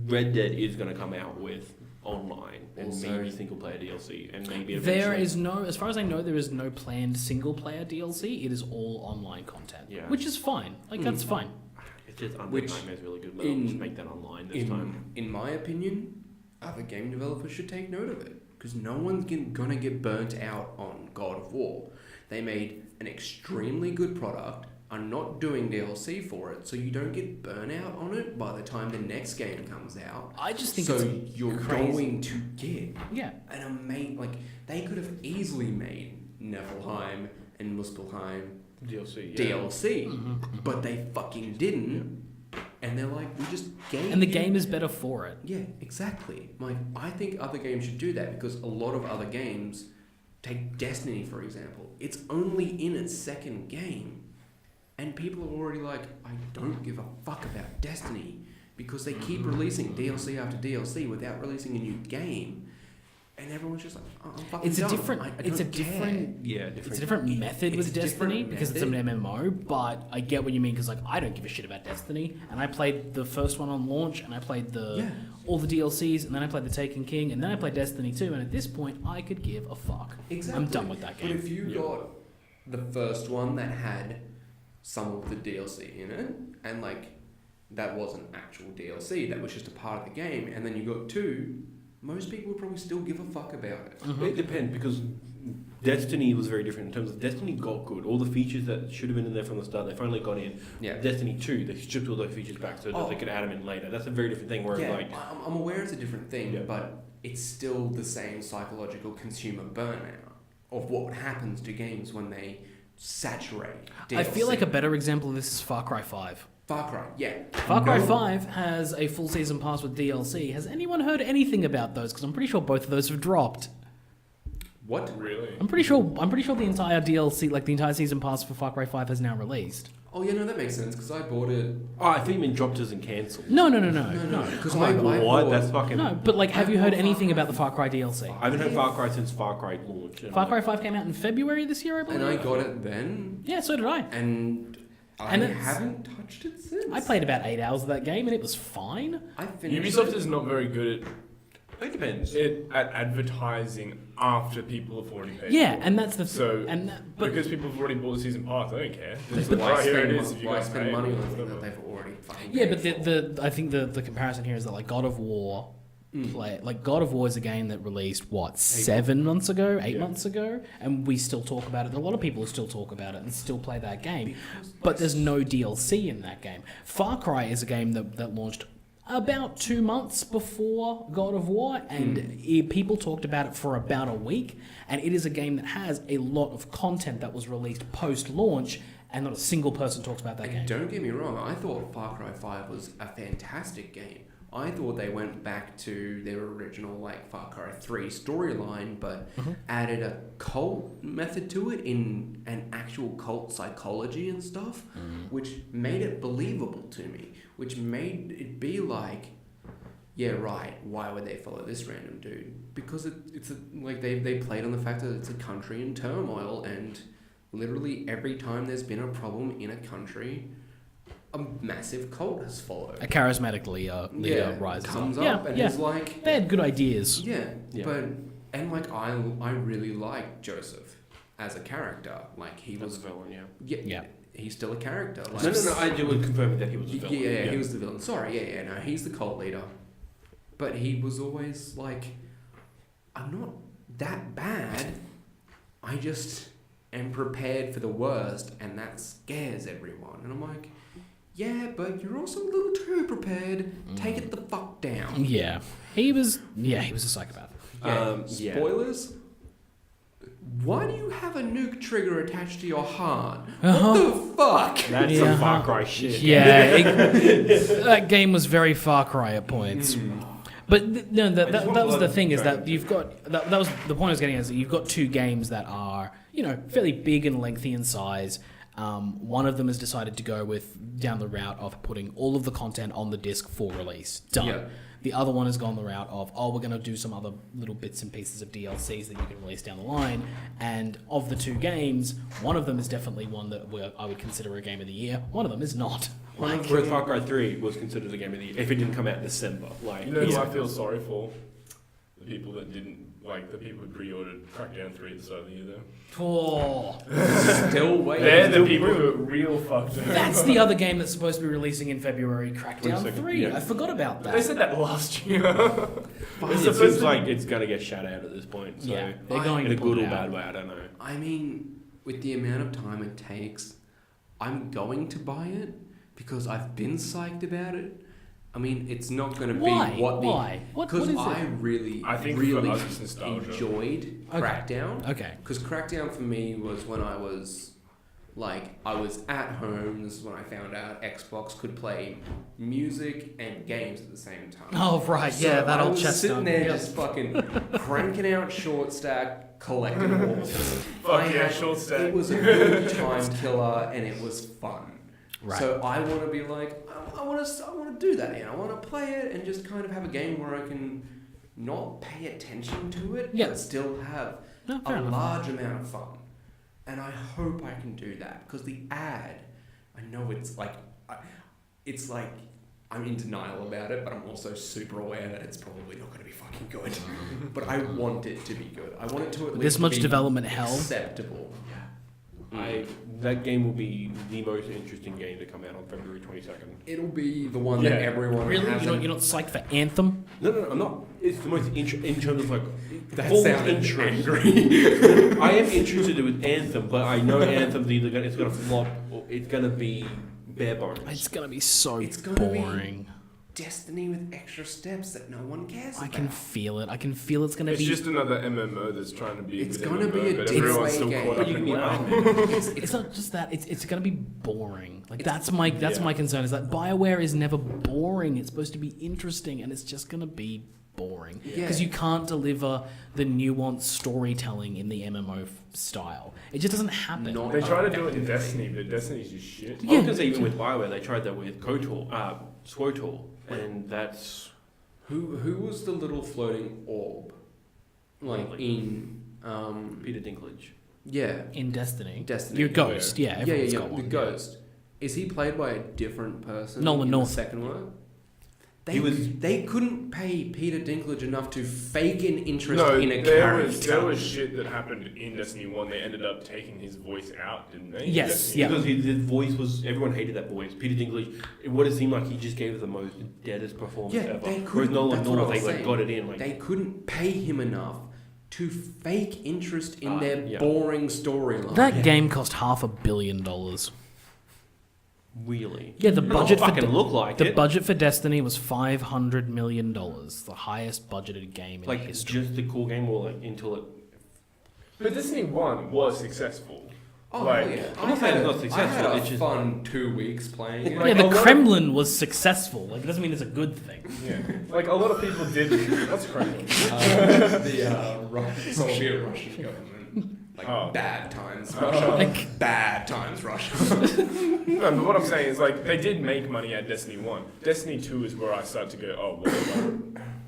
Red Dead is going to come out with online and Also- maybe single player DLC and maybe There eventually. is no, as far as I know, there is no planned single player DLC. It is all online content, Yeah. which is fine. Like that's fine. It's just Which Nightmare's really good, but I'll just make that online this time. In my opinion, other game developers should take note of it because no one's gonna get burnt out on God of War. They made an extremely good product, are not doing DLC for it, so you don't get burnout on it by the time the next game comes out. I just think So it's you're crazy. going to get Yeah. an amazing, like they could have easily made Niflheim and Muspelheim DLC. Yeah. DLC, but they fucking didn't. And they're like, we just gave And the you- game is better for it. Yeah, exactly. Like, I think other games should do that because a lot of other games, take Destiny for example, it's only in its second game, and people are already like, I don't give a fuck about Destiny because they keep releasing DLC after DLC without releasing a new game, and everyone's just like, oh, I'm fucking It's a done. different. I It's a don't care. different. Yeah, It's a different method It's with a different Destiny because it's an method. MMO. But I get what you mean because like I don't give a shit about Destiny, and I played the first one on launch, and I played Yeah. all the DLCs, and then I played the Taken King, and then I played Destiny 2. And at this point, I could give a fuck. Exactly. I'm done with that But game. if you Yeah. got the first one that had some of the DLC in it, and like that wasn't actual DLC, that was just a part of the game, and then you got two, most people would probably still give a fuck about it. It depends because Destiny was very different in terms of Destiny got good. All the features that should have been in there from the start, they finally got in. Yeah. Destiny 2, they stripped all those features back so that they could add them in later. That's a very different thing. Whereas Yeah, like, I'm aware it's a different thing, Yeah. but it's still the same psychological consumer burnout of what happens to games when they saturate DLC. I feel like a better example of this is Far Cry 5. Far Cry, yeah. Far Cry No- 5 has a full season pass with DLC. Has anyone heard anything about those? Because I'm pretty sure both of those have dropped. What? Really? I'm pretty sure the entire DLC, like the entire season pass for Far Cry 5, has now released. Oh yeah, no, that makes sense because I bought it. oh, I think you mean dropped as in cancelled. No. No, because I'm I like, what? bought. That's fucking. No, but like, have you heard I anything bought about the Far Cry DLC? I haven't heard Far Cry since Far Cry launched. and Far I'm Cry like, 5 came out in February this year, I believe. And I got it then, Yeah, so did I. and I And it's- haven't touched it since. I played about 8 hours of that game, and it was fine. I finished Ubisoft it. is not very good It depends. at advertising after people have already paid. Yeah, for it. and that's the So, and that, but because people have already bought the season pass, I don't care. It's But like, why right here it spend is. If you why guys spend pay, money on a thing whatever. that they've already fucking yeah, paid but for? I think the comparison here is that like God of War God of War is a game that released what 7 months ago, 8 Yeah. months ago, and we still talk about it. A lot of people still talk about it and still play that game, but there's no DLC in that game. Far Cry is a game that launched about 2 months before God of War, and people talked about it for about a week. And it is a game that has a lot of content that was released post-launch, and not a single person talks about that And game. don't get me wrong, I thought Far Cry 5 was a fantastic game. I thought they went back to their original like Far Cry 3 storyline, but added a cult method to it in an actual cult psychology and stuff, which made it believable to me, which made it be like, yeah, right, why would they follow this random dude? Because it's like they played on the fact that it's a country in turmoil, and literally every time there's been a problem in a country, a massive cult has followed. A charismatic leader rises comes up. up and yeah. is like, They had good ideas. yeah, Yeah. but and like I really like Joseph as a character. Like he That's was, a villain, yeah. Yeah. he's still a character. Like, No, I do confirm that he was a villain. yeah, he was the villain. Sorry, yeah, no, he's the cult leader. But he was always like, I'm not that bad. I just am prepared for the worst, and that scares everyone. And I'm like, yeah, but you're also a little too prepared. Take it the fuck down. Yeah. He was a psychopath. Yeah. Spoilers. Why do you have a nuke trigger attached to your heart? Uh-huh. What the fuck? That's Yeah. some Far Cry shit. Yeah. That game was very Far Cry at points. But that was the thing, is that you've got that was the point I was getting at, is that you've got two games that are, fairly big and lengthy in size. One of them has decided to go down the route of putting all of the content on the disc for release. Done. Yeah. The other one has gone the route of, we're going to do some other little bits and pieces of DLCs that you can release down the line. And of the 2 games, one of them is definitely one that I would consider a game of the year. One of them is not. Whereas Far Cry 3 was considered a game of the year if it didn't come out in December. Like, You know who I feel sorry for? The people that didn't, the people who pre-ordered Crackdown 3 at the start of the year, though. Oh, Still waiting. They're the people who are real fucked up. that's the other game that's supposed to be releasing in February, Crackdown 22nd, 3. yeah. I forgot about that. They said that last year. it seems like it's going to get shut out at this point. So Yeah, they're going in to a put good it or out. bad way, I don't know. I mean, with the amount of time it takes, I'm going to buy it because I've been psyched about it. I mean, it's not going to be what the... Why? What Because is I it? I think really for us it's nostalgia. enjoyed Okay. Crackdown. Okay. Because Crackdown for me was when I was at home. This is when I found out Xbox could play music and games at the same time. Oh, right. So Yeah, that I old was chestnut. sitting there Yep. just fucking cranking out short stack collectibles. Fuck yeah, short stack. It was a good time killer and it was fun. Right. So I want to be like, I want to do that again. I want to play it and just kind of have a game where I can not pay attention to it, Yeah. but still have No, a fair enough. large amount of fun. And I hope I can do that because the ad, I know it's like I'm in denial about it, but I'm also super aware that it's probably not going to be fucking good. But I want it to be good. I want it to at With least this much be development hell. acceptable. That game will be the most interesting game to come out on February 22nd. It'll be the one Yeah. that everyone Really? has. You're not psyched for Anthem? No, I'm not. It's the most in terms of That full sounded interest. angry. I am interested with Anthem, but I know Anthem's either going to flop or it's going to be bare bones. It's going to be so It's gonna be- boring. Destiny with extra steps that no one cares I about. can feel it. I can feel it's going to It's be... just another MMO that's trying to be It's a good gonna be MMO, a but different everyone's way still game. caught But up you can in be WoW. It's not just that. It's going to be boring. Like It's- that's my Yeah. concern is that BioWare is never boring. It's supposed to be interesting, and it's just going to be boring because Yeah. you can't deliver the nuanced storytelling in the MMO style. It just doesn't happen. Not They try to do it in effectively. Destiny, but Destiny's just shit. I was Yeah. going to say even with BioWare, they tried that with SWOTOR, and that's Who was the little floating orb? Like Really? in Peter Dinklage. yeah. In Destiny. Destiny. Your Ghost, yeah. Everyone's got The one. Ghost. Is he played by a different person? Nolan in North. The second one. He was- They couldn't pay Peter Dinklage enough to fake an interest No, in a there character. was shit that happened in Destiny 1. They ended up taking his voice out, didn't they? Yes, Destiny yeah. Because his voice was, everyone hated that voice. Peter Dinklage, what it seemed like he just gave the most deadest performance Yeah, ever. they Whereas couldn't. Nolan That's what I North, was they saying. got it in. They couldn't pay him enough to fake interest in their yeah. boring storyline. That game cost $500 million. really. Yeah, the It budget don't for fucking look like the it. budget for Destiny was $500 million, the highest budgeted game in Like history. just the cool game, or like until it. But Destiny 1 was successful. Oh, Like, yeah. I'm not saying it's not I successful, had a it's just- fun 2 weeks playing it. Like, Yeah, a the lot of- Kremlin was successful. Like, it doesn't mean it's a good thing. Yeah. Like, a lot of people did. What's Kremlin? The Soviet Russian government. Like Oh. bad times Russia. Like- Bad times Russia. No, but what I'm saying is, like, they did make money at Destiny 1. Destiny 2 is where I started to go, oh,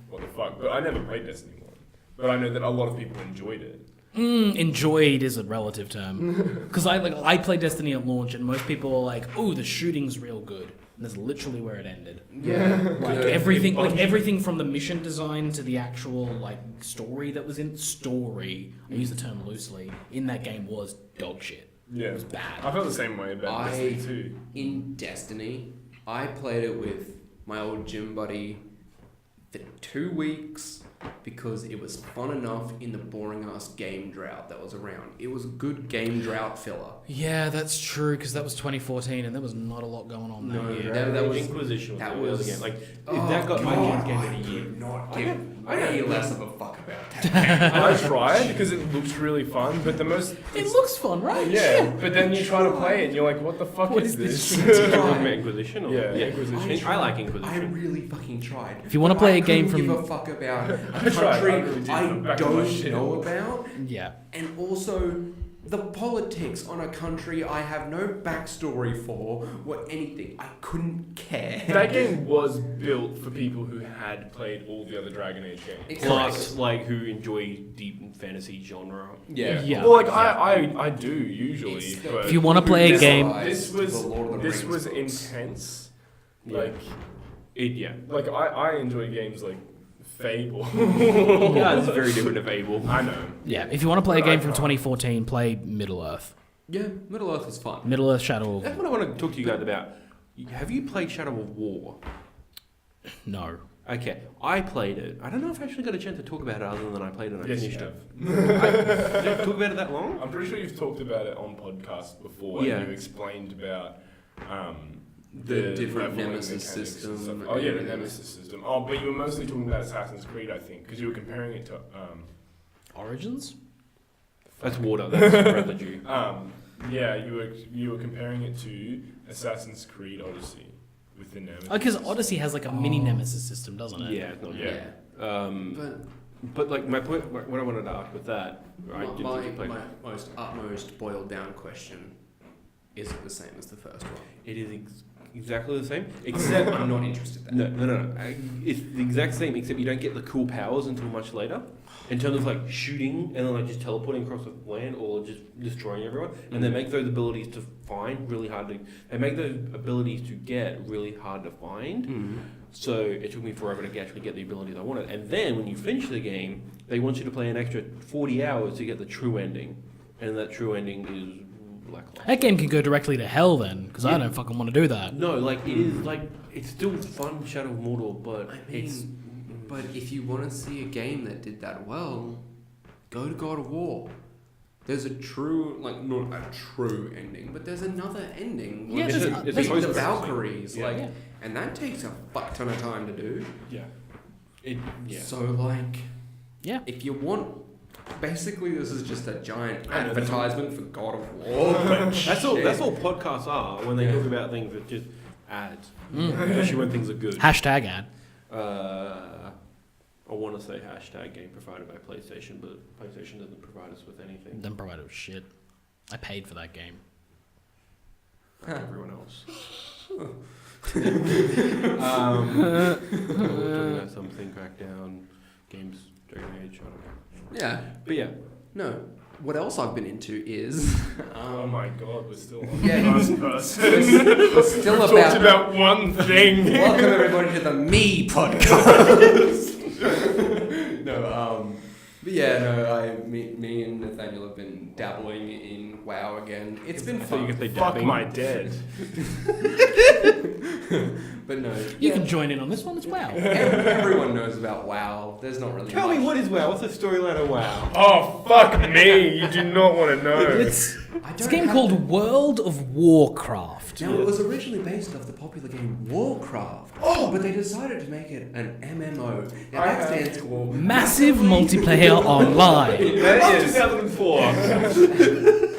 what the fuck? But I never played Destiny 1. But I know that a lot of people enjoyed it. Enjoyed is a relative term. Because I played Destiny at launch, and most people are like, "Oh, the shooting's real good." And that's literally where it ended. Yeah. Like everything from the mission design to the actual like story that was in story. I use the term loosely. In that game was dog shit. Yeah. It was bad. I felt the same way about Destiny 2. In Destiny, I played it with my old gym buddy for 2 weeks because it was fun enough in the boring ass game drought that was around. It was a good game drought filler. Yeah, that's true. Because that was 2014, and there was not a lot going on No, that year. that was- Inquisition. that the other was- game. Like if that got my game of the year. Not I give I way got- less of a fuck about that. I tried because it looks really fun, but the most. It looks fun, right? Yeah, but then you try to play it and you're like, what the fuck What is is this this? You recommend Inquisition? Or? Yeah, Inquisition. I like I Inquisition. really fucking tried. If you wanna play a game I from- couldn't give a fuck about a I tried, I country really did, I but back to my don't shit. know about, Yeah. and also the politics on a country I have no backstory for or anything. I couldn't care. That game was built for people who had played all the other Dragon Age games. Plus, like, who enjoy deep fantasy genre. Yeah. Yeah. Well, like I do usually. It's the- But If you want to play a This- game, this The Lord of the this Rings was books. intense. Yeah. Like like I enjoy games like Fable. Yeah, this is very different to Fable. I know. yeah, if you want to play a But I game from can't. 2014, play Middle Earth. Yeah, Middle Earth is fun. Middle Earth Shadow That's of... what I want to talk to you guys about. Have you played Shadow of War? No. Okay, I played it. I don't know if I actually got a chance to talk about it other than I played it and I Yes, you finished have. it. Did I talk about it that long? I'm pretty sure you've talked about it on podcasts before. Yeah. And you explained about The different leveling Nemesis mechanics and system stuff. Oh yeah, the and- Nemesis system. Oh, but you were mostly talking about Assassin's Creed, I think, because you were comparing it to. Origins? That's water. That's residue. Yeah, you were comparing it to Assassin's Creed Odyssey with the Nemesis. Because Odyssey has like a mini Nemesis system, doesn't it? Yeah, it's not Yeah. good. But But like my point, what I wanted to ask with that, right? my most utmost boiled down question, is it the same as the first one? It is exactly the same, Except except I'm not interested in that. no. It's the exact same, except you don't get the cool powers until much later. In terms of like shooting and then like just teleporting across the land or just destroying everyone, and they make those abilities to find really hard to. They make those abilities to get really hard to find. Mm. So it took me forever to actually get the abilities I wanted. And then when you finish the game, they want you to play an extra 40 hours to get the true ending, and that true ending is lackluster. That game can go directly to hell then, because I Yeah. don't fucking want to do that. No, like it is like it's still fun, Shadow of Mordor, but I mean, but if you want to see a game that did that well, go to God of War. There's a true, like, not a true ending, but there's another ending. Yeah, It's there's, a- it's Beat a the post- Valkyries, Yeah. like, Yeah. and that takes a fuck ton of time to do. yeah, yeah. So, like, yeah. if you want, basically, this is just a giant I know, that's advertisement for God of War. That's all. That's all podcasts are when they Yeah. talk about things that just ads, Mm. especially when things are good. Hashtag ad. I want to say hashtag game provided by PlayStation, but PlayStation doesn't provide us with anything. Them provided with shit. I paid for that game. Like everyone else. We're talking about something, Crackdown, games, Dragon Age, I don't know. Yeah, But yeah, no. What else I've been into is. Oh my god, we're still on Yeah. first person. We're still We've talked about one thing. Welcome everybody to the Me podcast. But yeah, no, me and Nathaniel have been dabbling in WoW again. It's been I thought you fun. could say Fuck dabbing. my dead. But no, You yeah, can join in on this one as well. everyone knows about WoW. There's not really Tell much. me what is WoW? What's the storyline of WoW? Oh fuck me! You do not want to know. It's I it's a don't game have called World of Warcraft. Now, it was originally based off the popular game Warcraft. Oh! But they decided to make it an MMO. Now, I that have- stands for Massive multiplayer online. That is- 2004.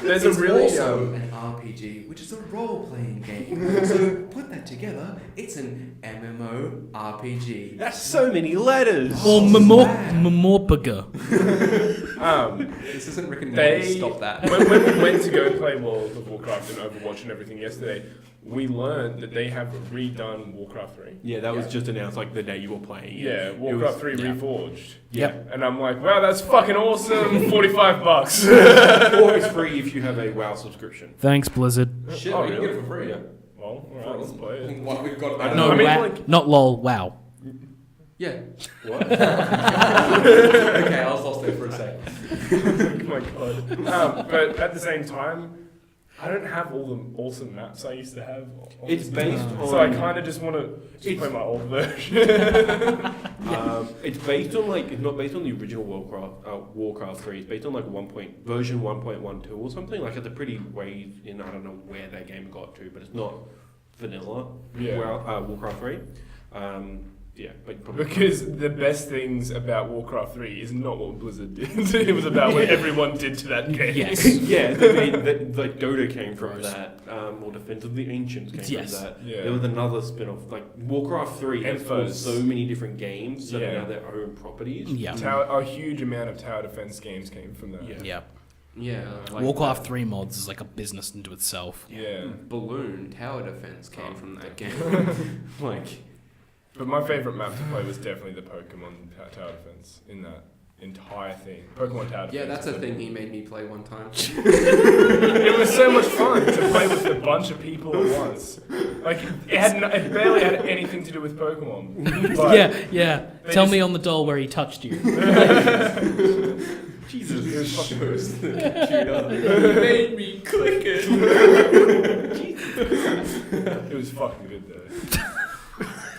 There's a It's really also an RPG, which is a role-playing game. So put that together, it's an MMO RPG. That's so many letters. Or Sad. Memorpaga. This isn't Rick and They Morty. Stop that. when we went to go play World of Warcraft and Overwatch and everything yesterday, we learned that they have redone Warcraft 3. Yeah, that was Yeah. just announced like the day you were playing. Yeah, It Warcraft was- 3 yeah. Reforged. Yep. And I'm like, wow, that's fucking awesome. $45. Or it's free if you have a WoW subscription. Thanks, Blizzard. Shit, Oh, we can really? get it for free. Yeah. Well, alright, let's play it. What we've got. I don't No, know, I mean, wa- like- not lol, wow. Yeah. What? Okay, I was lost there for a sec. Oh my god. But at the same time, I don't have all the awesome maps I used to have. It's based on. So I kind of just want to play It's- my old version. It's based on like it's not based on the original Warcraft 3. It's based on like version 1.12 or something. Like it's a pretty way in. I don't know where that game got to, but it's not vanilla. Yeah. Warcraft 3. Yeah, but probably. Because the best things about Warcraft 3 is not what Blizzard did. It was about what everyone did to that game. Yes. Yeah, they made like Dota came from Gross. that, or Defense of the Ancients came Yes. from that. Yeah. There was another spin-off, like Warcraft 3 has spawned Enfos. so many different games that Yeah. are now their own properties. Yeah. A huge amount of tower defense games came from that. Yeah. Yep. Yeah. Like Warcraft 3 mods is like a business into itself. Yeah. Balloon tower defense came from that game. Like, But my favourite map to play was definitely the Pokemon Tower Defense in that entire thing. Pokemon Tower Defense. yeah, that's a thing he made me play one time. It was so much fun to play with a bunch of people at once. Like, it barely had anything to do with Pokemon. But Yeah. They Tell just- me on the doll where he touched you. Jesus, It was fucking shows the computer. He made me click it. It was fucking good though.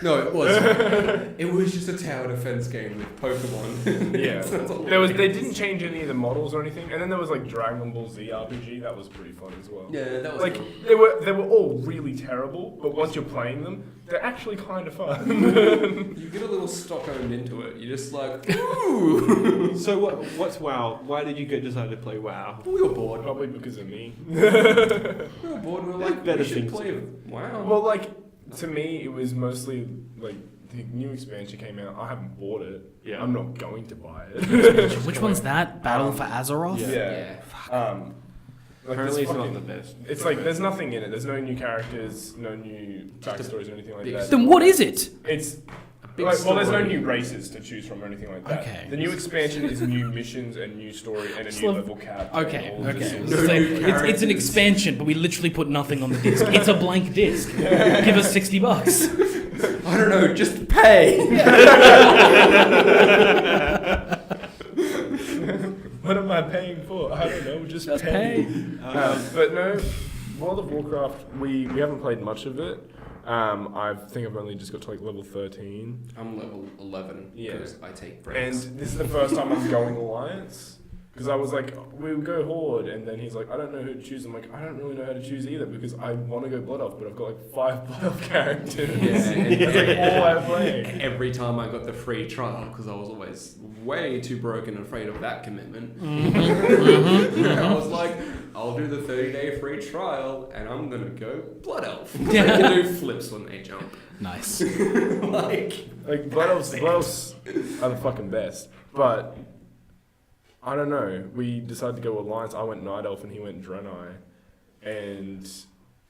No, it wasn't. It was just a tower defense game with Pokemon. Yeah. That's all There was. it They is. didn't change any of the models or anything. And then there was like Dragon Ball Z RPG. That was pretty fun as well. Yeah, that was Like cool. they were all really terrible, but once you're playing them, they're actually kind of fun. You get a little stock owned into it. You're just like, ooh. So what's WoW? Why did you decide to play WoW? We were bored. Probably because of me. We were bored. We were like, Better we should things play. to do. Wow. Well, like to me, it was mostly like the new expansion came out. I haven't bought it. Yeah. I'm not going to buy it. Which one's that? Battle for Azeroth? Yeah. Like Apparently this it's not fucking- the best. It's like there's nothing in it. There's no new characters, no new backstories or anything like big that. Then what is it? It's big like, well, there's no story. new races to choose from or anything like that. Okay. The new expansion is new missions and new story and a new Slow- level cap. Okay, and all of this okay. sort of It's, like, new it's an expansion, but we literally put nothing on the disc. It's a blank disc. Give us $60. I don't know. Just pay. What am I paying for? I don't know. Just Just pay. pay. But no, World of Warcraft. We haven't played much of it. I think I've only just got to like level 13. I'm level 11 Yeah. because I take And breaks. this is the first time I'm going Alliance. Because I was like, we'll go Horde, and then he's like, I don't know who to choose. I'm like, I don't really know how to choose either because I want to go Blood Elf, but I've got like 5 Blood Elf characters. Yeah, and- That's like all I play. Every time I got the free trial, because I was always way too broken and afraid of that commitment, I was like, I'll do the 30-day free trial, and I'm gonna go Blood Elf. They can do flips when they jump. Nice. Like Blood Elves are the fucking best. But I don't know. We decided to go Alliance. I went Night Elf and he went Draenei, and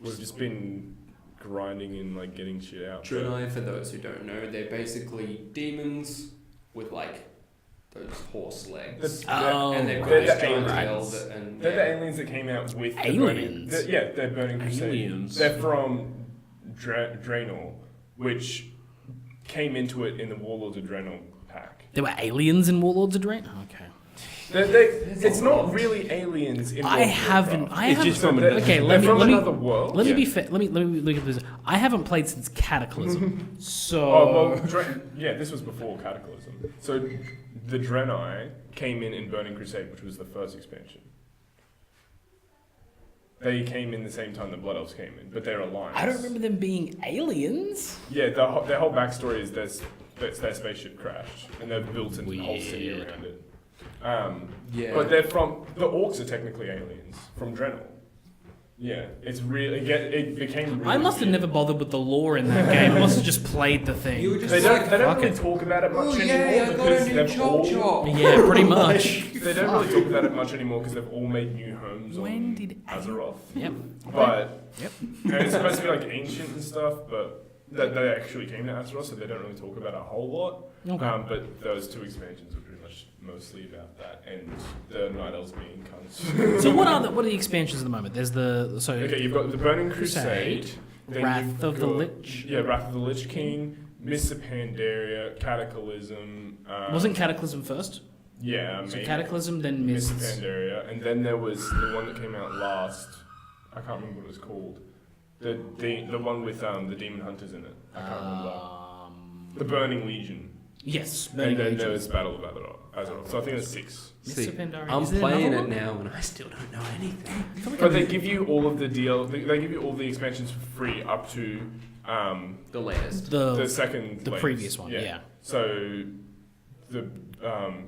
we've just been grinding and like getting shit out. Draenei, for those who don't know, they're basically demons with like those horse legs. Oh, and they've got they're this the giant aliens. tail and They're the aliens that came out with the Aliens? they're Burning Crusade. Aliens. They're from Draenor, which came into it in the Warlords of Draenor pack. There were aliens in Warlords of Draenor? Okay. It's not really aliens in World of Warcraft. It's just from They're- Okay, they're let me- from let me- another world. Let me Yeah. be fair. Let me look at this. I haven't played since Cataclysm, so Oh, well, yeah, this was before Cataclysm. So the Draenei came in Burning Crusade, which was the first expansion. They came in the same time the Blood Elves came in, but they're alliance. I don't remember them being aliens. Yeah, their whole backstory is their spaceship crashed, and they've built a whole city Weird. around it. Yeah. But they're from the orcs are technically aliens from Draenor. Yeah, it's really it became. Really I must have weird. never bothered with the lore in that game. I must have just played the thing. You were just They don't, like, they don't fuck really it. talk about it much oh anymore yeah, I got because a new they've all. chop. Yeah, pretty much. They don't really talk about it much anymore because they've all made new homes When on did Azeroth. Yep. But Yep. and it's supposed to be like ancient and stuff, but that they actually came to Azeroth, so they don't really talk about it a whole lot. Okay. But those 2 expansions were pretty much mostly about that, and the Night Elves being cunts. So what are the expansions at the moment? There's the Okay, you've got the Burning Crusade, then Wrath you've of the got- Lich. Yeah, Wrath of the Lich King, Mists of Pandaria, Cataclysm. Wasn't Cataclysm first? Yeah, So maybe. Cataclysm, then Mists of Mists. Pandaria, and then there was the one that came out last. I can't remember what it was called. The one with the demon hunters in it. I can't remember. The Burning Legion. Yes. And Burning then Legion. there was Battle of Azeroth. So I think there's 6. Mists See, of Pandaria. I'm Is there playing another it one? now and I still don't know anything. But they give you all of the they give you all the expansions for free up to The latest. the second the latest. previous one, yeah. So the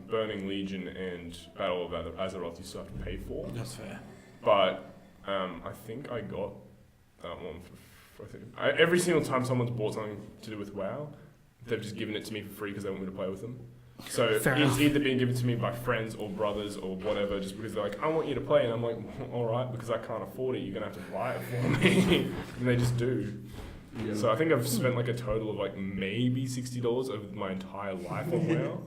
Burning Legion and Battle of Azeroth you still have to pay for. That's fair. But I think I got that one for every single time someone's bought something to do with WoW, they've just given it to me for free because they want me to play with them. So Fair it's enough. either being given to me by friends or brothers or whatever, just because they're like, I want you to play, and I'm like, all right, because I can't afford it, you're gonna have to buy it for me, and they just do. Yeah. So I think I've spent like a total of like maybe $60 over my entire life on WoW,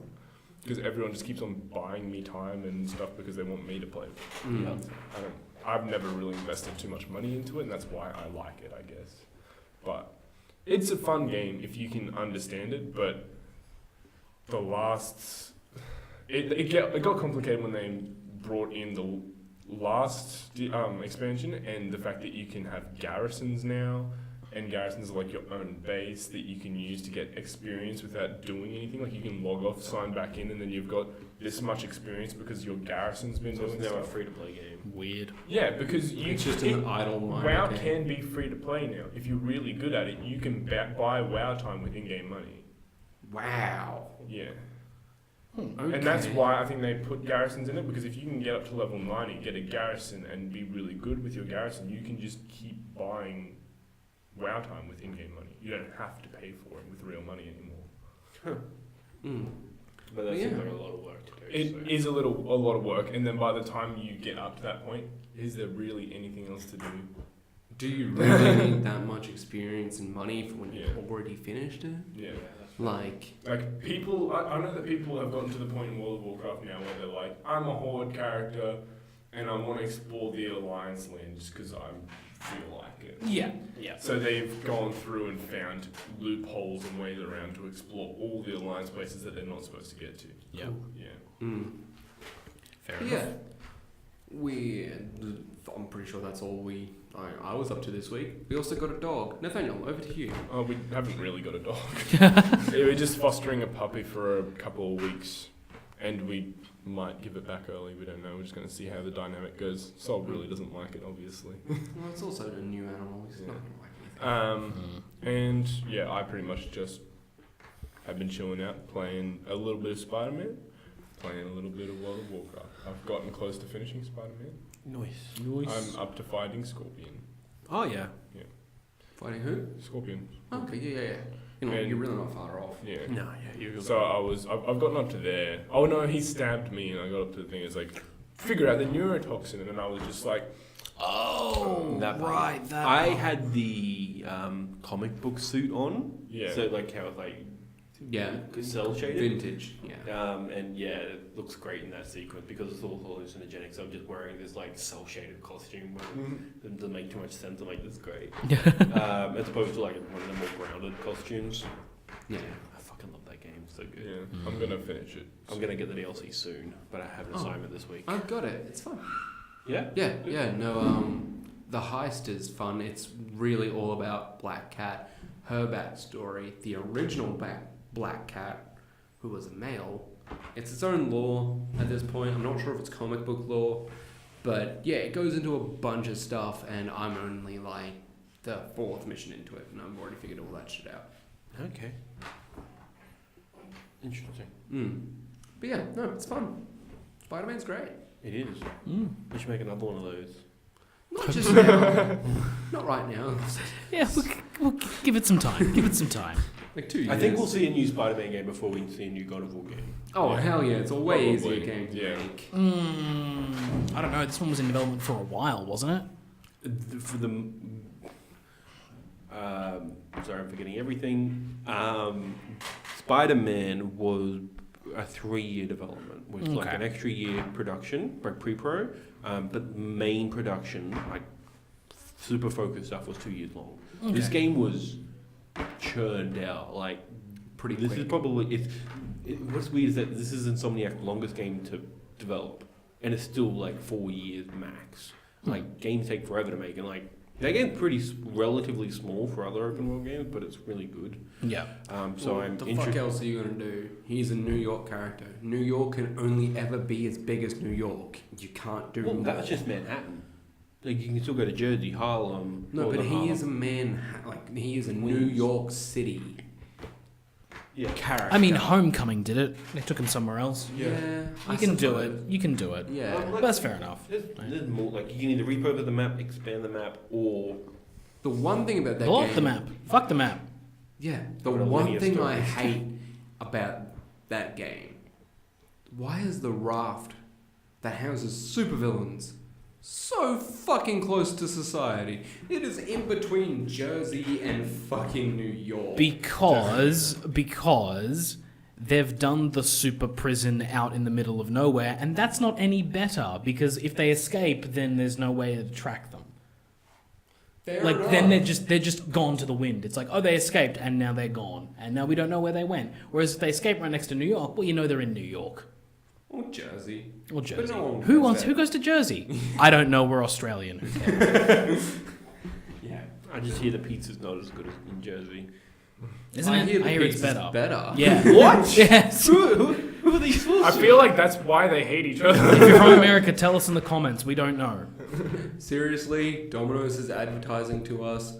because everyone just keeps on buying me time and stuff because they want me to play. Mm. I've never really invested too much money into it, and that's why I like it, I guess. But it's a fun game if you can understand it, but the last... It got complicated when they brought in the last expansion, and the fact that you can have garrisons now, and garrisons are like your own base that you can use to get experience without doing anything. Like you can log off, sign back in, and then you've got this much experience because your garrison's been So doing it's now a stuff. free-to-play game. Weird. Yeah, because It's just an idle mind. WoW okay. can be free to play now. If you're really good at it, you can buy WoW time with in-game money. Wow. Yeah. Okay. And that's why I think they put garrisons in it, because if you can get up to level 90, get a garrison, and be really good with your garrison, you can just keep buying WoW time with in-game money. You don't have to pay for it with real money anymore. Mm. But that Yeah. seems like a lot of work to do. It so. is a lot of work, and then by the time you get up to that point, is there really anything else to do? Do you really need that much experience and money for when you've Yeah. already finished it? Yeah. Like, Like people, I know that people have gotten to the point in World of Warcraft now where they're like, I'm a horde character, and I want to explore the Alliance land just because I feel like it. Yeah. Yeah. So they've gone through and found loopholes and ways around to explore all the Alliance places that they're not supposed to get to. Yeah. Yeah. Fair yeah. I'm pretty sure that's all I was up to this week. We also got a dog. Nathaniel, over to you. Oh, we haven't really got a dog. We're just fostering a puppy for a couple of weeks, and we might give it back early. We don't know. We're just going to see how the dynamic goes. Sol really doesn't like it, obviously. Well, it's also a new animal. He's not going to like anything. And yeah, I pretty much just have been chilling out, playing a little bit of Spider-Man, playing a little bit of World of Warcraft. I've gotten close to finishing Spider-Man. Nice. I'm up to fighting Scorpion. Oh, yeah. Fighting who? Scorpion. Oh, okay, yeah. And- You're really not far off. Yeah. No, yeah, you're So I've gotten up to there. Oh no, he stabbed me, and I got up to the thing. It's like, figure out the neurotoxin, and then I was just like, Oh, That- right. That I part. had the comic book suit on. yeah. So, like, how it's like Yeah. cell shaded. Vintage. Yeah. And yeah, it looks great in that sequence because it's all hallucinogenic. So I'm just wearing this like cell shaded costume. It doesn't make too much sense. I'm like, this is great. As opposed to like one of the more grounded costumes. Yeah. I fucking love that game. It's so good. Yeah, I'm gonna finish it. I'm gonna get the DLC soon, but I have an Oh. assignment this week. I've got it. It's fun. Yeah. Yeah. No. The heist is fun. It's really all about Black Cat, her backstory, the original Black Cat, who was a male. It's its own lore at this point. I'm not sure if it's comic book lore, but yeah, it goes into a bunch of stuff, and I'm only like the 4th mission into it, and I've already figured all that shit out. Okay. Interesting. But yeah, no, it's fun. Spider-Man's great. It is. Mm. We should make another one of those. Not just now. Not right now. Yeah, we'll give it some time. Give it some time. Like 2 years. I think we'll see a new Spider-Man game before we see a new God of War game. Oh, Yeah. hell yeah. It's a way easier Probably, game to yeah. make. I don't know. This one was in development for a while, wasn't it? For the sorry, I'm forgetting everything. Spider-Man was a 3-year development, with like Okay. an extra year production, like pre-pro, but main production, like super focused stuff, was 2 years long. This Okay. game was churned out like Pretty This quick. is probably what's weird is that this is Insomniac's longest game to develop, and it's still like 4 years max. Like games take forever to make, and like that game's pretty relatively small for other open world games, but it's really good. Yeah. So What I'm the fuck interested. else are you gonna do? He's a New York character. New York can only ever be as big as New York. You can't do Well, more. that's just Manhattan. Like you can still go to Jersey, Harlem. No, well, but not he Harlem. is a man. Like he is a New Queens. York City character. I mean, Homecoming did it. They took him somewhere else. yeah, You can do it. You can do it. Yeah. Well, That's fair enough. There's more. Like you can either repurpose the map, expand the map, or The one thing about that Blow game. up the map. Fuck the map. Yeah. The Or a one linear thing story. I hate about that game why is the raft that houses supervillains so fucking close to society? It is in between Jersey and fucking New York. Because they've done the super prison out in the middle of nowhere, and that's not any better, because if they escape, then there's no way to track them. Fair Like enough. then they're just gone to the wind. It's like, oh, they escaped and now they're gone, and now we don't know where they went. Whereas if they escape right next to New York, well, you know they're in New York Or Jersey. or Jersey. no one Who goes there. Who goes to Jersey? I don't know. We're Australian. Who cares? Yeah. I just hear the pizza's not as good as in Jersey. Isn't I it? hear the I hear it's pizza's better. better. Yeah. What? Yes. Who are these fools? I feel like that's why they hate each other. If you're from America, tell us in the comments. We don't know. Seriously, Domino's is advertising to us.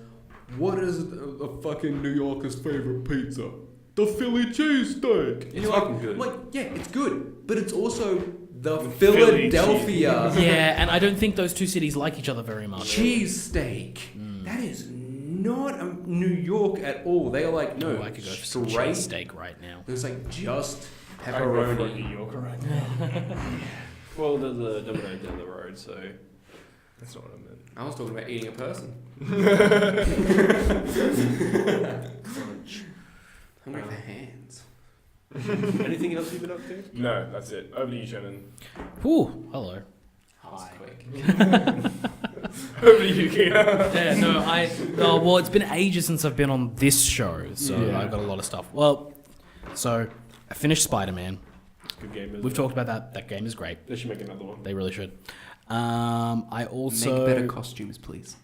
What is a fucking New Yorker's favorite pizza? The Philly cheesesteak. It's fucking good. I'm like, yeah, it's good, but it's also the Philly Philadelphia Yeah, and I don't think those two cities like each other very much. cheesesteak. That is not New York at all. They are like, no, Oh, I could go for some straight. steak right now. It's like just I go for a pepperoni. New Yorker right now. Well, there's a Domino's down the road, so That's not what I meant. I was talking about eating a person. crunch. Hungry for hands. Anything else you've been up to? No, that's it. Over to you, Shannon. Ooh, hello. That's quick. Over to you, Keena. Yeah, no, well, it's been ages since I've been on this show, so Yeah. I've got a lot of stuff. Well, so I finished Spider-Man. Good game. Isn't We've it? talked about that. That game is great. They should make another one. They really should. I also Make better costumes, please.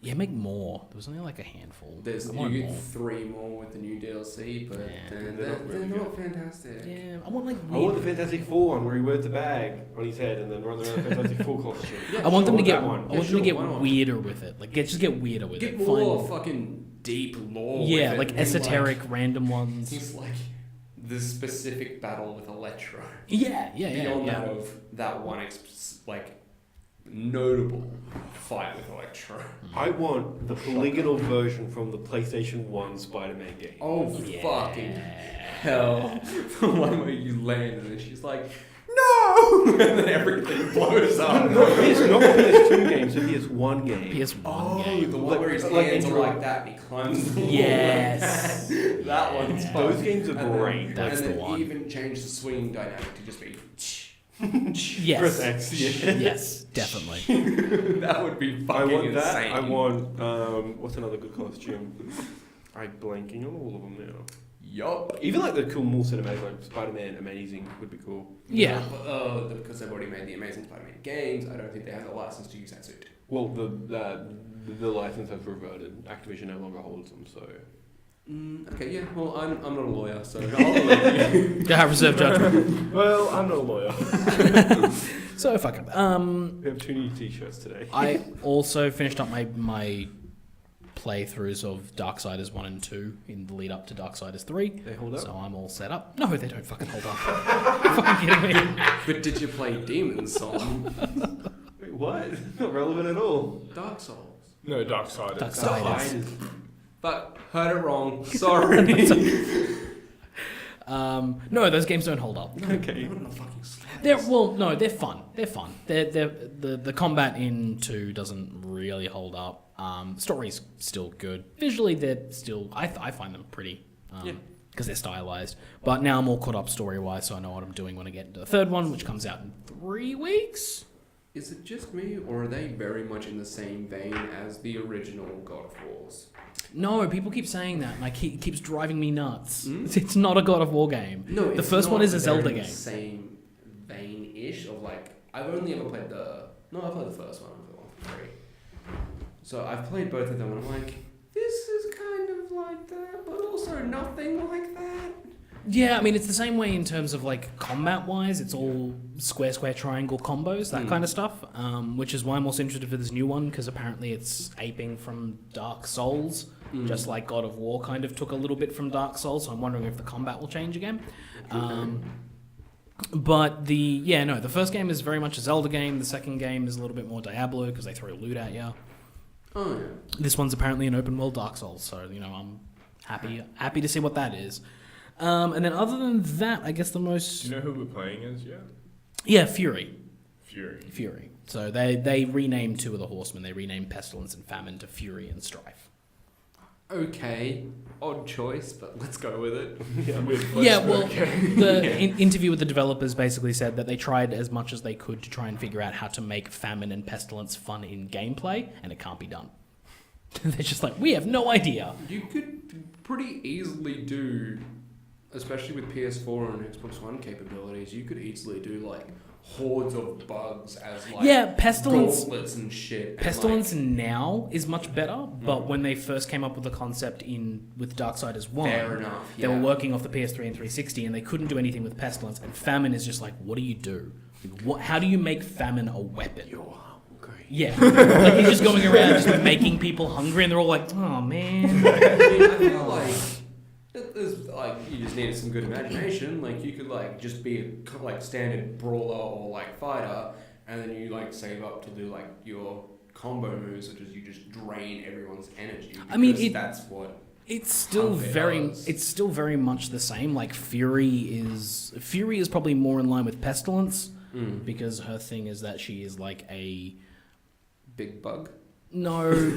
make more. There was only like a handful. There's I you want get more. 3 more with the new DLC, but Yeah. they're not fantastic. Yeah, I want like I want weird. the Fantastic Four one where he wears the bag on his head and then runs around the Fantastic Four costume. Yeah, I want them to sure, get. that one. I want Yeah, them to get sure, why not? weirder with it. Like, just get weirder with Get it. more Find- fucking deep lore. yeah, with it. like Maybe, esoteric, random ones. Things like the specific battle with Electro. Yeah. Beyond that of that one notable fight with Electro. I want the polygonal version from the PlayStation 1 Spider-Man game. Oh Yeah. fucking hell! The one where you land and then she's like, no, and then everything blows up. Not the PS2 game, so PS1 game. PS1 Oh, game. the one where his Like hands are intro- like that and he climbs the wall. Yes. That one's fun. Those games are And then- great. That's and the then one. even change the swinging dynamic to just be. Yes. Press X, yeah. Yes, definitely. That would be I fucking want insane. that. I want what's another good costume? I'm blanking on all of them now. Yup. Even like the cool more cinematic, like Spider-Man Amazing would be cool. Yeah. Because they've already made the Amazing Spider-Man games, I don't think they have the license to use that suit. Well, the license has reverted. Activision no longer holds them, so. Okay, yeah. Well, I'm not a lawyer, so I'll let you. To have reserve judgment. Well, I'm not a lawyer. So fuck it. We have 2 new T-shirts today. I also finished up my playthroughs of Darksiders 1 and 2 in the lead up to Darksiders 3. They hold up. So I'm all set up. No, they don't fucking hold up. You're fucking kidding me. But did you play Demon's Song? Wait, what? Not relevant at all. Dark Souls. No, Darksiders. Darksiders. But heard it wrong. Sorry. No, those games don't hold up. Okay. Not enough fucking slides. They're fun. They're fun. The combat in 2 doesn't really hold up. Story's still good. Visually, they're still I find them pretty. Yeah. Because they're stylized. But now I'm all caught up story wise, so I know what I'm doing when I get into the third one, which comes out in 3 weeks. Is it just me, or are they very much in the same vein as the original God of Wars? No, people keep saying that, and it keeps driving me nuts. It's not a God of War game. No, the it's first not, one is a but they're Zelda in the game. Same vein-ish of like I've only ever played I played the first one, the one for 3. So I've played both of them, and I'm like, this is kind of like that, but also nothing like that. Yeah, I mean, it's the same way in terms of like combat wise. It's all square, triangle combos, that kind of stuff. Which is why I'm also interested for this new one, because apparently it's aping from Dark Souls, just like God of War kind of took a little bit from Dark Souls. So I'm wondering if the combat will change again. But the first game is very much a Zelda game. The second game is a little bit more Diablo because they throw loot at you. Oh yeah. This one's apparently an open world Dark Souls, so I'm happy to see what that is. And then other than that, I guess the Do most... you know who we're playing as yet? Yeah, Fury. Fury. So they renamed 2 of the Horsemen. They renamed Pestilence and Famine to Fury and Strife. Okay, odd choice, but let's go with it. The interview with the developers basically said that they tried as much as they could to try and figure out how to make Famine and Pestilence fun in gameplay, and it can't be done. They're just like, we have no idea. You could pretty easily do, especially with PS4 and Xbox One capabilities, you could easily do like hordes of bugs as like Pestilence gauntlets and shit. Pestilence now is much better, but when they first came up with the concept with Darksiders 1, fair enough, they were working off the PS3 and 360 and they couldn't do anything with Pestilence, and Famine is just like, what do you do? How do you make Famine a weapon? You're hungry. Yeah. Like he's just going around just like making people hungry and they're all like, oh man. I feel like there's like you just needed some good imagination. Like you could like just be a like standard brawler or like fighter, and then you like save up to do like your combo moves, such as you just drain everyone's energy. I mean, that's what it's still very much the same. Like Fury is probably more in line with Pestilence because her thing is that she is like a big bug. No,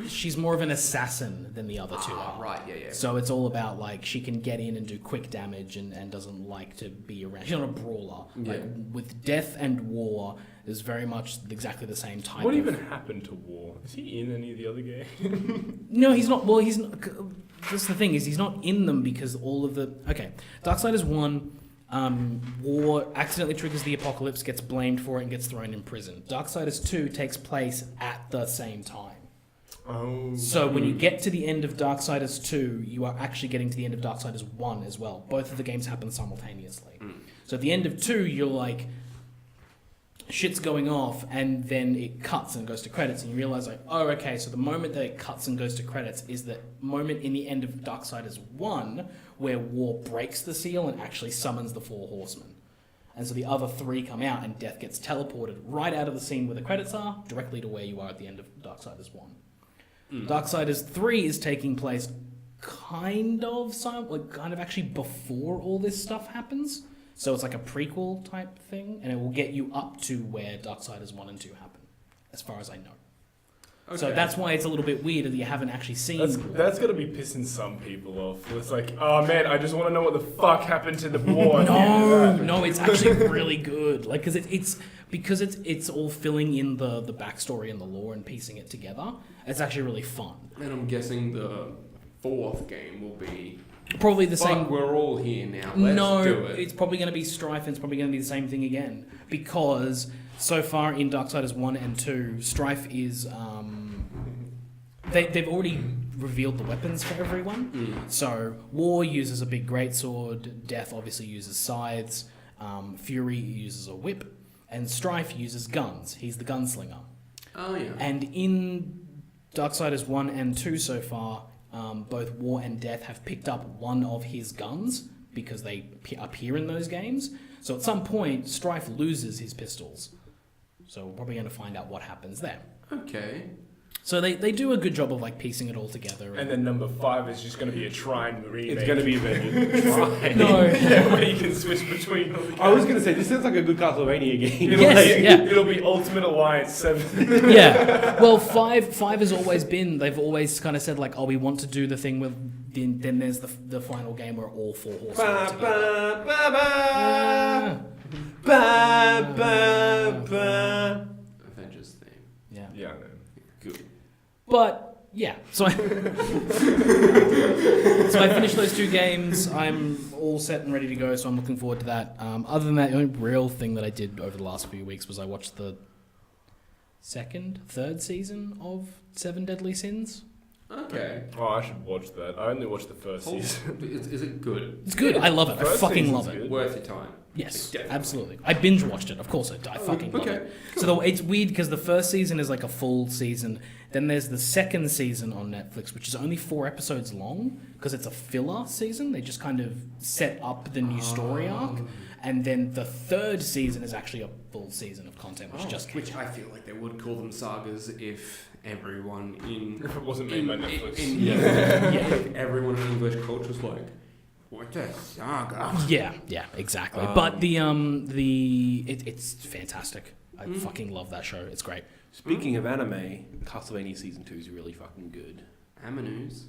she's more of an assassin than the other 2 are. Right, yeah. So it's all about like she can get in and do quick damage and doesn't like to be around. She's not a brawler. Yeah. Like with Death and War is very much exactly the same type. What even happened to War? Is he in any of the other games? No, he's not. Well, he's not. That's the thing is he's not in them because all of the Darksiders 1. War accidentally triggers the apocalypse, gets blamed for it, and gets thrown in prison. Darksiders 2 takes place at the same time. Oh. So when you get to the end of Darksiders 2, you are actually getting to the end of Darksiders 1 as well. Both of the games happen simultaneously. So at the end of 2, you're like, shit's going off, and then it cuts and goes to credits, and you realize like, oh, okay, so the moment that it cuts and goes to credits is the moment in the end of Darksiders 1 where War breaks the seal and actually summons the 4 Horsemen. And so the other 3 come out, and Death gets teleported right out of the scene where the credits are, directly to where you are at the end of Darksiders 1. Darksiders 3 is taking place kind of actually before all this stuff happens. So it's like a prequel type thing, and it will get you up to where Darksiders 1 and 2 happen, as far as I know. Okay. So that's why it's a little bit weird that you haven't actually seen. That's got to be pissing some people off. It's like, oh man, I just want to know what the fuck happened to the war. No, it's actually really good. Like, because it's all filling in the backstory and the lore and piecing it together. It's actually really fun. And I'm guessing the 4th game will be probably the same. We're all here now. Let's do it. It's probably going to be Strife, and it's probably going to be the same thing again. Because so far in Darksiders 1 and 2, Strife is they've already revealed the weapons for everyone. So War uses a big greatsword, Death obviously uses scythes, Fury uses a whip, and Strife uses guns. He's the gunslinger. Oh yeah. And in Darksiders 1 and 2 so far, both War and Death have picked up one of his guns because they appear in those games. So at some point, Strife loses his pistols. So we're probably going to find out what happens there. Okay. So they do a good job of like piecing it all together. And then number 5 is just going to be a Trine remake. It's going to be a Trine. No. Yeah, where you can switch between. I was going to say, this sounds like a good Castlevania game. It'll be Ultimate Alliance 7. Yeah. Well, 5 has always been, they've always kind of said like, oh, we want to do the thing with, then there's the final game where all 4 horses are together. Avengers theme. Yeah. Yeah, I know. Good. But yeah, so I finished those 2 games. I'm all set and ready to go, so I'm looking forward to that. Other than that, the only real thing that I did over the last few weeks was I watched the third season of 7 Deadly Sins. Okay. Oh, I should watch that. I only watched the first season. Is it good? It's good. I love it. I fucking love it. Worth your time. Yes, Definitely. absolutely. I binge watched it. Of course, I fucking love it. Cool. So it's weird because the first season is like a full season. Then there's the second season on Netflix, which is only 4 episodes long because it's a filler season. They just kind of set up the new story arc. and then the third season is actually a full season of content, Which I feel like they would call them sagas if everyone in If it wasn't made by Netflix. if everyone in English culture was like, what a saga. Yeah, exactly. But it's fantastic. I fucking love that show. It's great. Speaking of anime, Castlevania Season 2 is really fucking good. Animus.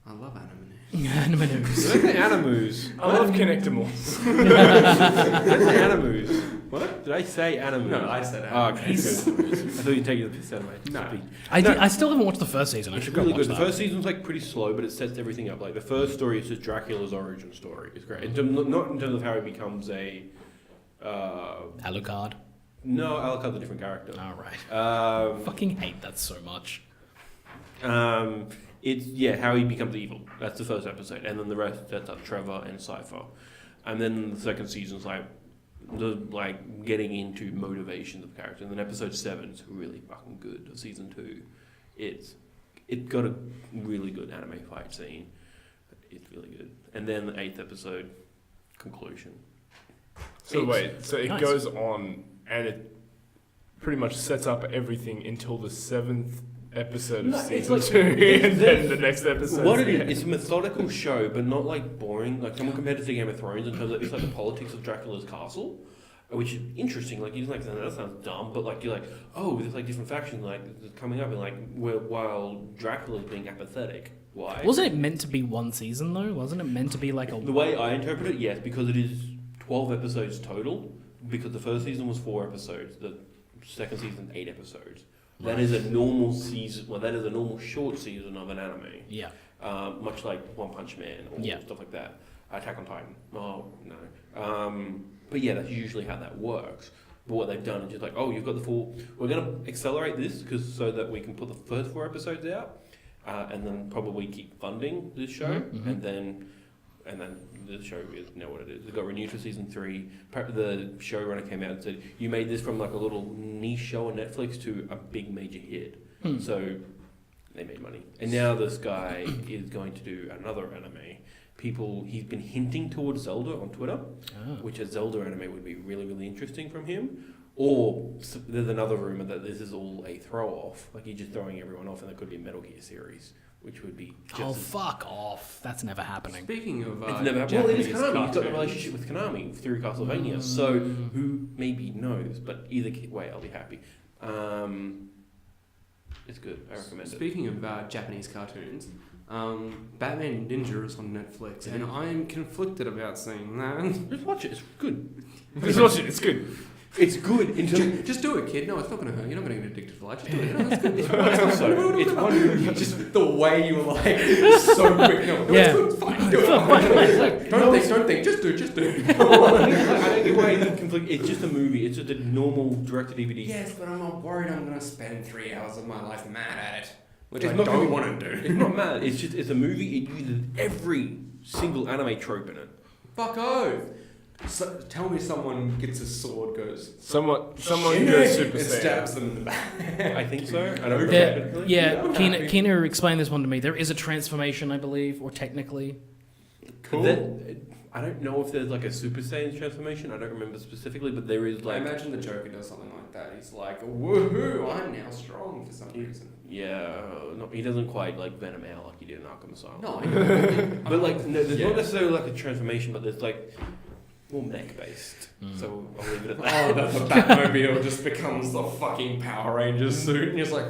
I love Animus. Anime news. Did I say Animus? I love Connectimals. Did I say Animus? What? Did I say Animus? No, I said Oh, Animus. okay, good. I thought you were taking the piss out of my speech. I still haven't watched the first season. I It's should go really watch good. that. The first season's like pretty slow, but it sets everything up. Like the first story is just Dracula's origin story. It's great. Not in terms of how he becomes a. Alucard. No, Alucard's a different character. All right. Um, Fucking hate that so much. It's how he becomes evil. That's the first episode, and then the rest sets up Trevor and Cypher, and then the second season's getting into motivations of characters. And then episode 7 is really fucking good. Of season 2, it's got a really good anime fight scene. It's really good. And then the 8th episode, conclusion. So wait, so it Nice. goes on and it pretty much sets up everything until the 7th episode of No, it's season like- 2, and then the next episode. What it is, it's a methodical show, but not like boring. Like someone compared it to Game of Thrones in terms of it's like the politics of Dracula's castle, which is interesting. Like you're like, that sounds dumb, but like you're like, oh, there's like different factions like coming up, and like while Dracula's being apathetic. Why? Wasn't it meant to be one season though? Wasn't it meant to be like a? The way I interpret it, yes, because it is 12 episodes total. Because the first season was 4 episodes, the second season 8 episodes. That is a normal season. Well, that is a normal short season of an anime. Yeah. Much like One Punch Man or stuff like that. Attack on Titan. Oh no. But yeah, that's usually how that works. But what they've done is just like, oh, you've got the full. We're gonna accelerate this so that we can put the first 4 episodes out, and then probably keep funding this show, and then the show is now what it is. It got renewed for season 3. The showrunner came out and said, "You made this from like a little niche show on Netflix to a big major hit." So they made money, and now this guy is going to do another anime. He's been hinting towards Zelda on Twitter, which a Zelda anime would be really, really interesting from him. Or there's another rumor that this is all a throw off, like he's just throwing everyone off, and there could be a Metal Gear series, which would be just fuck off! That's never happening. Speaking of it's never happened. Well, it is Japanese Konami. He's got the cartoons. relationship with Konami through Castlevania, so who maybe knows? But either way, I'll be happy. It's good. I recommend it. Speaking of Japanese cartoons, Batman Ninja is on Netflix, and I'm conflicted about seeing that. Just watch it. It's good. Just watch it, it's good. It's good. Just do it, kid. No, it's not going to hurt. You're not going to get addicted for life. Just do it. No, that's good. It's one episode. It's one movie. Just the way you were like so quick. No, Yeah. it's fine. Do it. Don't think. Just do. I don't get why you conflict. It's just a movie. It's just a normal direct-to-DVD. Yes, but I'm not worried I'm going to spend 3 hours of my life mad at it, which It's I not gonna don't be- want to do. It's not mad. It's a movie. It uses every single anime trope in it. Fuck off. So, tell me someone gets a sword, goes Someone "Shit," goes Super and Saiyan. stabs them in the back. I think so. I don't There, remember. yeah, Keena explained this one to me. There is a transformation, I believe, or technically. Cool. I don't know if there's like a Super Saiyan transformation. I don't remember specifically, but there is I like. imagine the Joker does something like that. He's like, woohoo, I'm now strong for some reason. Yeah, no, he doesn't quite like Venom out like he did in Arkham Asylum. No, But like, no, there's Yeah. not necessarily like a transformation, but there's like more mech based. So I'll leave it at that. the Batmobile just becomes the fucking Power Rangers suit, and you're just like,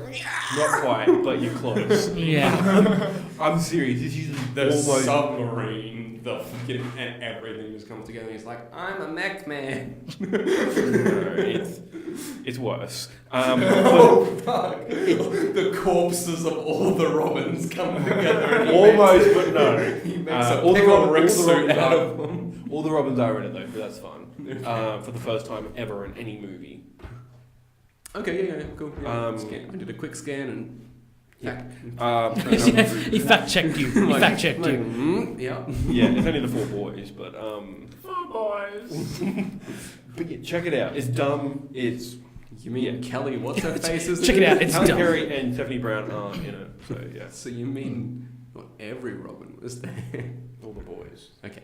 Not quite, but you're close. Yeah. I'm serious. This uses the almost. submarine, the fucking, and everything just comes together. He's like, I'm a mech man. No, it's worse. Oh fuck! The corpses of all the Robins come together. And Almost, but no. He makes a all the pickle Robins- Rick all the suit Robins out are- of them. All the Robins are in it though, but that's fun. For the first time ever in any movie. Okay, yeah, cool. Yeah, Um, scan. I did a quick scan and. He fact checked you. He fact checked you. Yeah. Yeah, it's only the 4 boys, but Boys. but yeah, check it out. It's dumb. It's You mean Kelly? What's her face? Check it out. It's Halle dumb. Berry and Stephanie Brown are in it. So yeah, So you mean not every Robin was there? all the boys. Okay.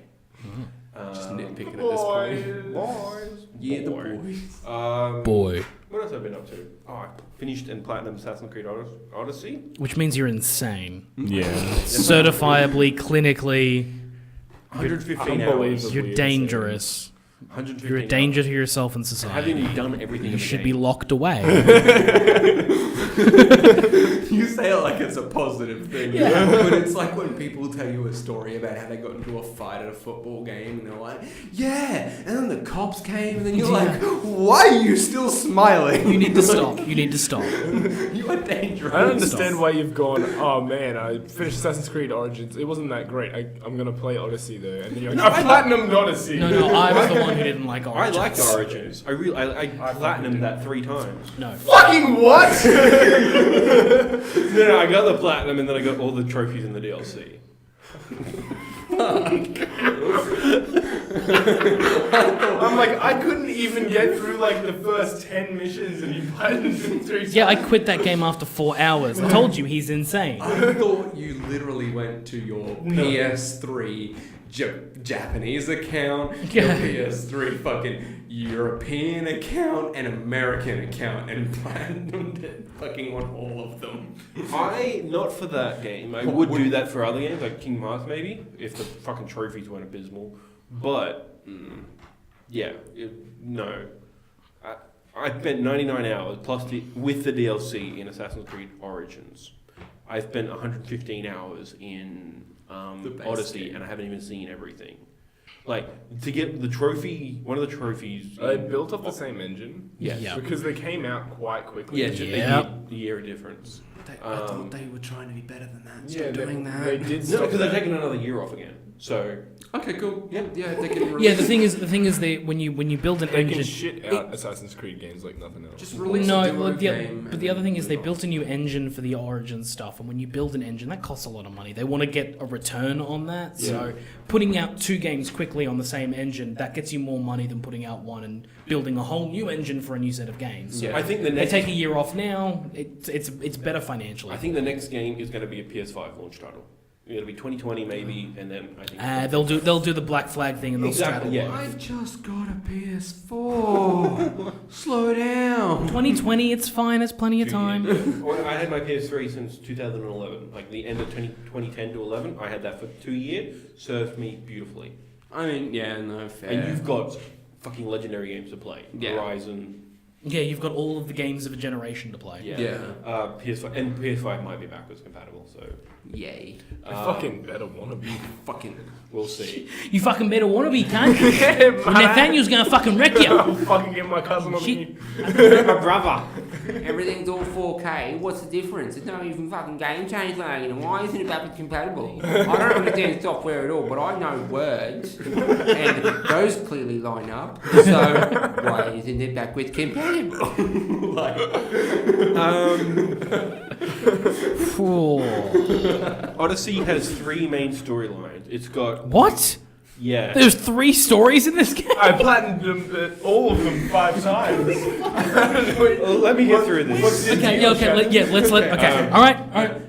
Just nitpicking at this point. Boys. Yeah, the Boy. boys. Boy. What else have I been up to? Oh, I finished and platinum Assassin's Creed Odyssey. Which means you're insane. Yeah. Certifiably, clinically, 115 Unbelievable. hours. you're dangerous. 115 You're a danger to yourself and I society. haven't even done everything. You in the should game. be locked away. You say it like it's a positive thing, Yeah. but it's like when people tell you a story about how they got into a fight at a football game and they're like, yeah, and then the cops came and then you're like, why are you still smiling? You need to stop. You need to stop. You are dangerous. I don't understand why you've gone, oh man, I finished Assassin's Creed Origins. It wasn't that great. I'm going to play Odyssey though. And then you're like, I platinumed Odyssey. No, I was the one who didn't like I Origins. liked Origins. I platinumed that 3 times. No. Fucking what? No, I got the platinum and then I got all the trophies in the DLC. I'm like, I couldn't even get through like the first 10 missions and you platinumed 3 Yeah, I quit that game after 4 hours. I told you, he's insane. I thought you literally went to your PS3 Japanese account, your Yeah. PS3 fucking European account, and American account, and platinumed it fucking on all of them. Not for that game. I would do that for other games, like Kingdom Hearts maybe, if the fucking trophies weren't abysmal. But, no. I spent 99 hours plus with the DLC in Assassin's Creed Origins. I spent 115 hours in The base Odyssey, game. and I haven't even seen everything. Like, to get the trophy, one of the trophies... They built up the same engine. Yes. Yeah. Because they came out quite quickly. Yeah, just Yeah. a year difference. I thought they were trying to be better than that. Yeah, doing that. They did No, stop because they're that. taking another year off again. So, Okay, cool. Yeah, they can. Yeah, Release, the thing is they when you build an They can engine. shit out Assassin's Creed games like nothing else. just release No, a demo but game. the other thing is they built a new engine for the Origin stuff, and when you build an engine, that costs a lot of money. They want to get a return on that, so putting out 2 games quickly on the same engine, that gets you more money than putting out one and building a whole new engine for a new set of games. So I think the they next... take a year off now. It's better financially. I think the next game is going to be a PS5 launch title. It'll be 2020 maybe, and then I think... they'll do the black flag thing and they'll Exactly, start. yeah. I just got a PS4. Slow down. 2020, it's fine. It's plenty of 2 time. years. Well, I had my PS3 since 2011, like the end of 2010 to 11. I had that for 2 years. Served me beautifully. I mean, yeah, no fair. And you've got fucking legendary games to play. Yeah. Horizon. Yeah, you've got all of the games of a generation to play. Yeah. PS5 and PS5 might be backwards compatible, so Yay. I fucking better wanna be. Fucking. we'll see. You fucking better want to be, cunt. Yeah, man. Nathaniel's gonna fucking wreck you. I'll fucking get my cousin on Shit. me. My brother. Everything's all 4K. What's the difference? There's no even fucking game change lagging. And why isn't it backwards compatible? I don't understand software at all, but I know words, and those clearly line up. So why isn't it backwards compatible? Odyssey has 3 main storylines. It's got... What? Yeah. There's 3 stories in this game? I platinumed all of them 5 times. Let me get through this. Okay, yeah, okay, let's let. Okay, all right.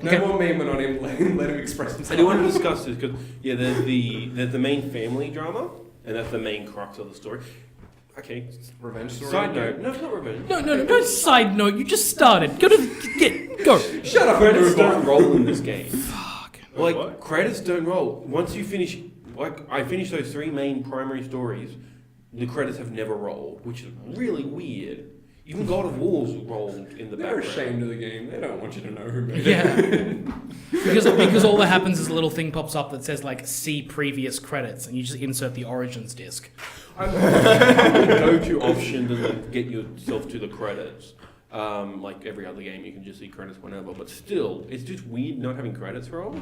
No Okay. more memeing on him. Let him express himself. I do want to discuss this because there's the main family drama, and that's the main crux of the story. Okay. Revenge story. Side note. No, it's not revenge. No. Side note. You just started. Go. Shut up. Credits don't roll in this game. Fuck. Like What? credits don't roll. Once you finish, like I finished those 3 main primary stories, the credits have never rolled, which is really weird. Even God of War's rolled in the They're background. ashamed of the game. They don't want you to know who made it. Yeah. because all that happens is a little thing pops up that says like see previous credits, and you just insert the Origins disc. Go to options and then get yourself to the credits. Like every other game, you can just see credits whenever. But still, it's just weird not having credits roll.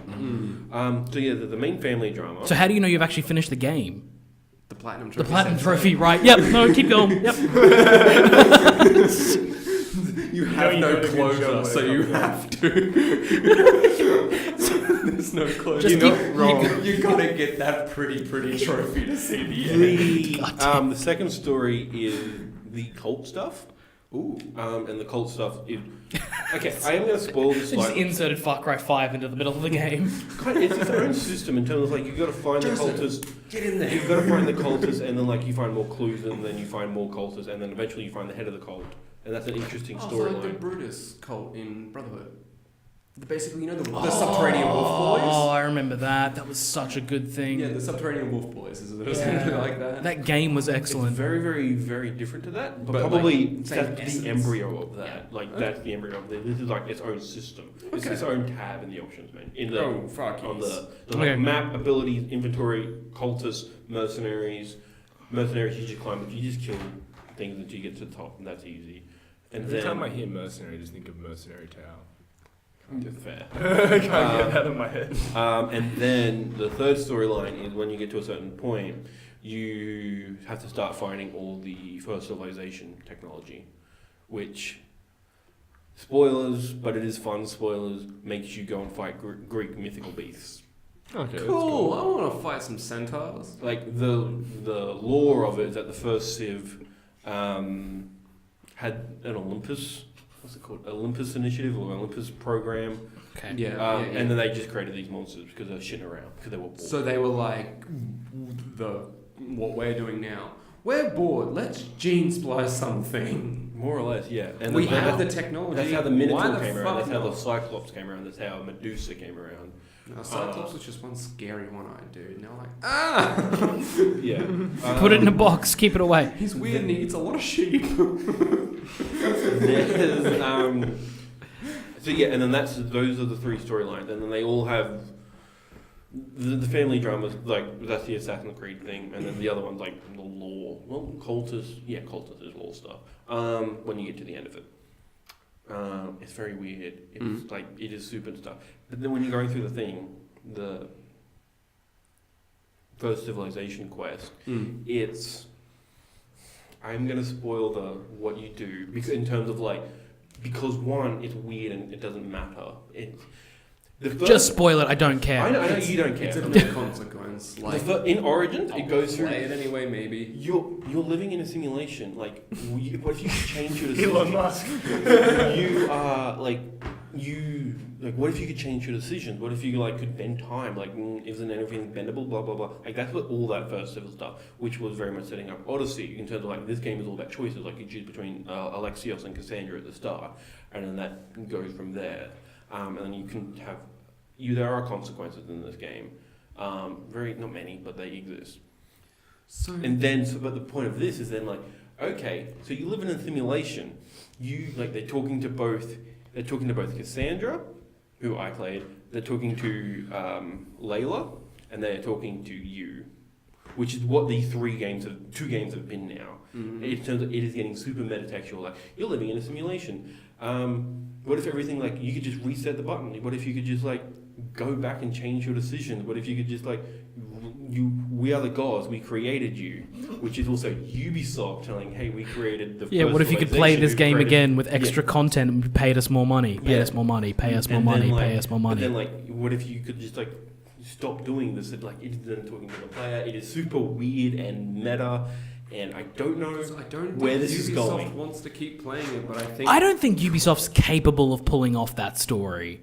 So yeah, the main family drama. So how do you know you've actually finished the game? The platinum The trophy. platinum trophy, right? Yep. No, keep going. Yep. You have you no got a good closure, show so when it you comes have to. There's no closure. Just You're keep- not wrong. You gotta get that pretty trophy to see the end. The second story is the cult stuff. Ooh. And the cult stuff is... Okay, I am going to spoil this They just slightly. inserted Far Cry 5 into the middle of the game. It's its own system in terms of like you've got to find the cultists. Get in there. You've got to find the cultists, and then like you find more clues, and then you find more cultists, and then eventually you find the head of the cult, and that's an interesting Oh, so like the storyline. Brutus cult in Brotherhood. Basically, you know, the subterranean wolf boys? Oh, I remember that. That was such a good thing. Yeah, the subterranean wolf boys, is it? Yeah. Something like that. That game was It's excellent. very, very, very different to that, but But, probably like, same that's essence. the embryo of that. Yeah. Like Okay. that's the embryo of it. This is like its own system. It's Okay. its own tab in the options menu. In the Oh, fuck on yes. the like Okay. map, abilities, inventory, cultists, mercenaries. Mercenaries you just climb, you just kill things until you get to the top, and that's easy. And Every then time I hear mercenary, I just think of Mercenary Tower. fair. I can't get that out of my head. And then the third storyline is when you get to a certain point, you have to start finding all the first civilization technology, which, spoilers, but it is fun, spoilers, makes you go and fight Greek mythical beasts. Okay, that's Cool. I want to fight some centaurs. Like, the lore of it is that the first Civ had an Olympus, what's it called? Olympus Initiative or Olympus Program. Okay. Yeah, And then they just created these monsters because they were shitting around, because they were bored. So they were like, what we're doing now. We're bored. Let's gene splice something. More or less, yeah. And We then have the that- technology. That's how the Why Minotaur the came around. fuck That's how the not? Cyclops came around. That's how Medusa came around. No, Cyclops was just one scary one-eyed dude. Now like, ah, Yeah. Put it in a box. Keep it away. he's weird and he eats a lot of sheep. There's, so yeah, and then those are the three storylines, and then they all have the family dramas. Like that's the Assassin's Creed thing, and then the other one's like the lore. Well, cultist is lore stuff. When you get to the end of it. It's very weird. It's like it is super stuff. But then when you're going through the thing, the first civilization quest, it's I'm gonna spoil what you do because in terms of like because one, it's weird and it doesn't matter. Just spoil it. I don't care. I know you don't care. It's of no consequence. Like In Origins, it goes through. play it anyway, maybe. You're living in a simulation. Like, what if you could change your decisions? Elon Musk. You are what if you could change your decisions? What if you could bend time? Like, isn't everything bendable? Blah blah blah. Like that's what all that first civil stuff, which was very much setting up Odyssey in terms of like this game is all about choices. Like you choose between Alexios and Cassandra at the start, and then that goes from there. And then you can have there are consequences in this game. Not many, but they exist. But the point of this is then like, okay, so you live in a simulation. They're talking to both Cassandra, who I played. They're talking to Layla, and they're talking to you, which is what these two games have been now. Mm-hmm. In terms of it is getting super metatextual. Like you're living in a simulation. What if everything you could just reset the button? What if you could just go back and change your decisions? What if you could just we are the gods, we created you, which is also Ubisoft telling, hey, we created the Yeah, first what if you could play civilization this who game created- again with extra content and paid us more money, pay Yeah. us more money, pay us more And then, money, pay us more But money. then what if you could just stop doing this? It isn't talking to the player. It is super weird and meta, and I don't know I don't where think this is Ubisoft going. wants to keep playing it, but I think I don't think Ubisoft's capable of pulling off that story.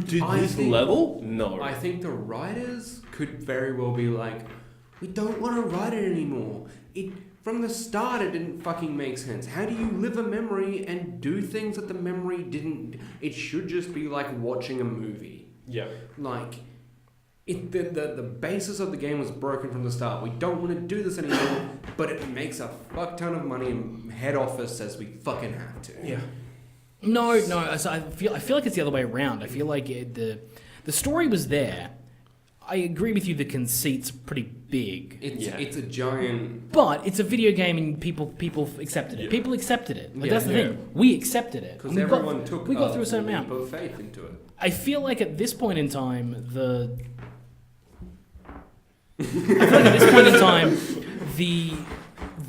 To I this think- level, no. I think the writers could very well be like, we don't want to write it anymore. From the start, it didn't fucking make sense. How do you live a memory and do things that the memory didn't? It should just be like watching a movie. Yeah. The basis of the game was broken from the start. We don't want to do this anymore, but it makes a fuck ton of money and head office says we fucking have to. Yeah. No. So I feel like it's the other way around. I feel like the story was there. I agree with you. The conceit's pretty big, It's a giant. but it's a video game, and people accepted it. Yeah. People accepted it. Like, Yeah, that's the yeah. thing. We accepted it. Because And everyone took we got through a certain amount. leap of faith into it. I feel like at this point in time, the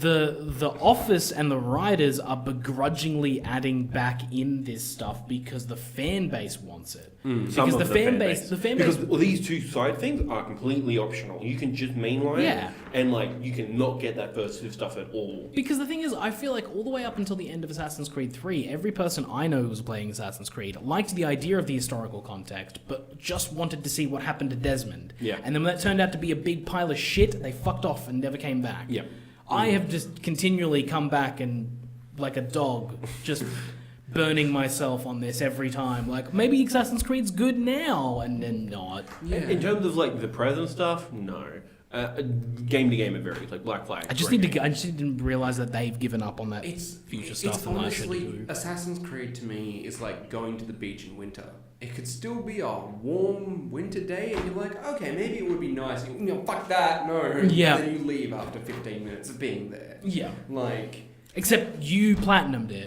the office and the writers are begrudgingly adding back in this stuff because the fan base wants it. Because the fan base, because these two side things are completely optional. You can just mainline Yeah. and like you can not get that first Civ stuff at all. Because the thing is, I feel like all the way up until the end of Assassin's Creed 3, every person I know who was playing Assassin's Creed liked the idea of the historical context, but just wanted to see what happened to Desmond. Yeah. And then when that turned out to be a big pile of shit, they fucked off and never came back. Yeah. I have just continually come back and, like a dog, just burning myself on this every time. Like, maybe Assassin's Creed's good now, and then not. Yeah. In terms of like the present stuff, no. Game to game it varies. Like Black Flag. I just great need to. game. I just didn't realize that they've given up on that It's future stuff. It's and I should honestly, do. Assassin's Creed to me is like going to the beach in winter. It could still be a warm winter day, and you're like, okay, maybe it would be nice. You know, fuck that, no. Yeah. And then you leave after 15 minutes of being there. Yeah. Like, Except you platinumed it.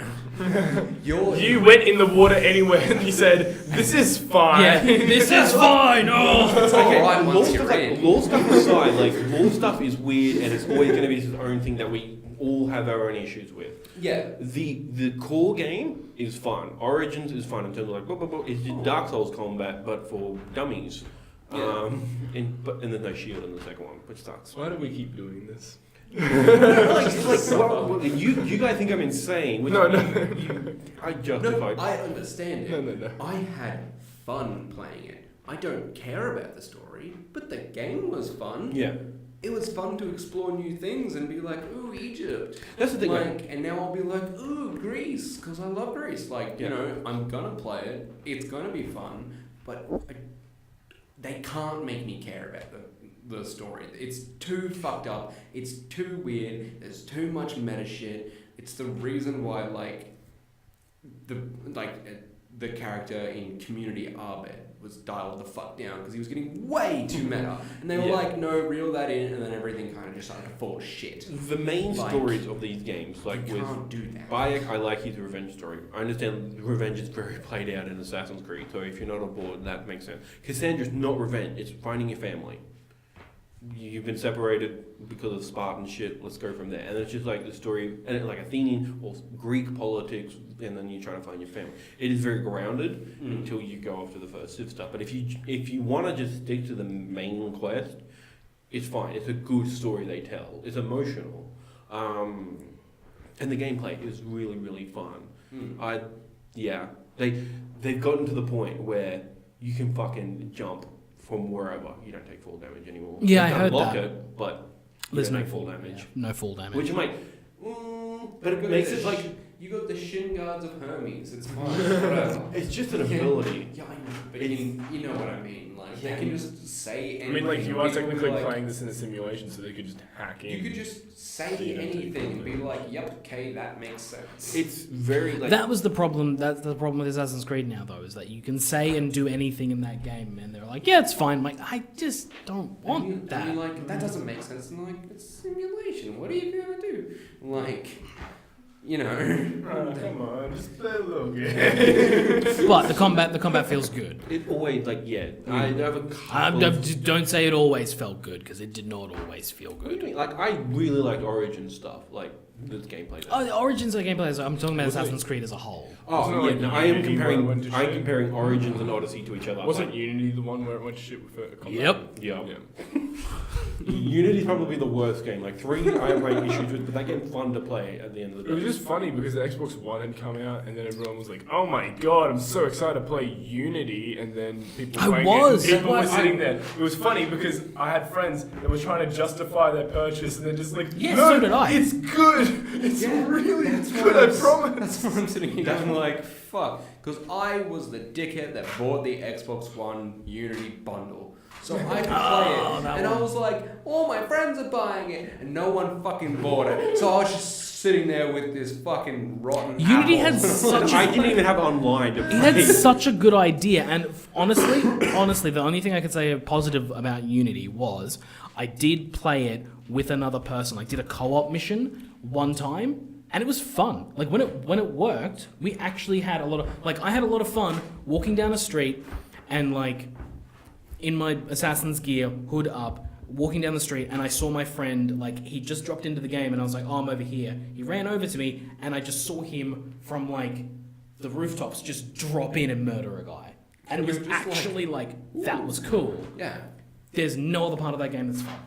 You went in the water anyway and you said, "This is fine." Yeah, this is fine. Oh. it's alright law once stuff, you're like, in. law stuff aside, like law stuff is weird and it's always going to be its own thing that we all have our own issues with. Yeah. The core game is fun. Origins is fun in terms of like blah, blah, blah. It's just Dark Souls combat but for dummies. Yeah. And there's no shield in the second one, which sucks. Why do we keep doing this? You guys think I'm insane. Which No. I No, justified. I understand it. No. I had fun playing it. I don't care about the story, but the game was fun. Yeah. It was fun to explore new things and be like, ooh, Egypt. That's the thing. Like, and now I'll be like, ooh, Greece, because I love Greece. Like, Yeah. you know, I'm gonna play it. It's gonna be fun, but they can't make me care about the story. It's too fucked up. It's too weird. There's too much meta shit. It's the reason why the character in Community Arbed was dialed the fuck down because he was getting way too meta. And they were Yeah. like, no, reel that in, and then everything kind of just started to fall to shit. The main Like, stories of these games, like you with can't do that. Bayek, I like his revenge story. I understand revenge is very played out in Assassin's Creed, so if you're not on board, that makes sense. Cassandra's not revenge, it's finding your family. You've been separated because of Spartan shit, let's go from there. And it's just like the story, and like Athenian or Greek politics, and then you're trying to find your family. It is very grounded until you go off to the first Civ stuff. But if you want to just stick to the main quest, it's fine. It's a good story they tell. It's emotional. And the gameplay is really, really fun. They've gotten to the point where you can fucking jump from wherever. You don't take full damage anymore. Yeah, You I can heard block that. it, but There's you no don't take full damage. Yeah, no full damage. Which might, but it makes it like You got the shin guards of Hermes. It's fine. Whatever. it's just an ability. Yeah, I know, but you know what I mean. Like they can just say I anything. mean, like, you are People technically like, playing this in a simulation, so they could just hack in. You could just say So you don't take anything and be full like, "Yep, okay, that makes sense." It's very like That was the problem. That's the problem with Assassin's Creed now, though, is that you can say and do anything in that game, and they're like, "Yeah, it's fine." I'm like, I just don't want that. And you're like, that doesn't make sense. And like, it's simulation. What are you gonna do? Like, you know. Oh, come on, just play a little game. But the combat feels good. it always like I have a couple Don't say it always felt good, because it did not always feel What do you good. mean? Like I really like Origin stuff, like the gameplay. Oh, the Origins of gameplay. I'm talking about What's Assassin's Creed as a whole. Oh Wasn't it yeah, like no, I am Unity where it went comparing. to I'm shit? comparing Origins and Odyssey to each other. Wasn't Like, Unity the one where it went to shit for combat? Yep. Yeah. Yeah. Unity's probably the worst game. Like 3, I have my issues with, but that game's fun to play at the end of the It was day. just funny because the Xbox One had come out, and then everyone was like, "Oh my god, I'm so excited to play Unity!" And then people I playing was. it, and people were I- sitting there. It was funny because I had friends that were trying to justify their purchase, and they're just like, Yes, "No, so did I." It's good. It's Yeah, really that's good. why I promise." That's why I'm sitting here going like, fuck. Because I was the dickhead that bought the Xbox One Unity bundle. So I could play Oh, it. that And I one. was like, all my friends are buying it. And no one fucking bought it. So I was just sitting there with this fucking rotten Unity apple. had such I a didn't even have it online to It had play. such a good idea, and honestly, the only thing I could say positive about Unity was I did play it with another person. I did a co-op mission one time, and it was fun. Like when it worked, we actually had a lot of I had a lot of fun walking down a street and like in my assassin's gear, hood up, walking down the street, and I saw my friend, like, he just dropped into the game, and I was like, oh, I'm over here. He ran over to me, and I just saw him from, like, the rooftops just drop in and murder a guy. And it was You're just actually, like, that was cool. Yeah. There's no other part of that game that's fun.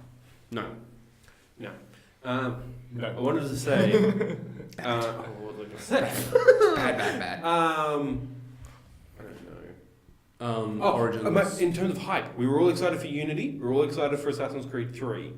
No. No. No. I wanted to say. What was I going to say? Bad. I don't know. Origins. In terms of hype, we were all excited for Unity. We were all excited for Assassin's Creed 3.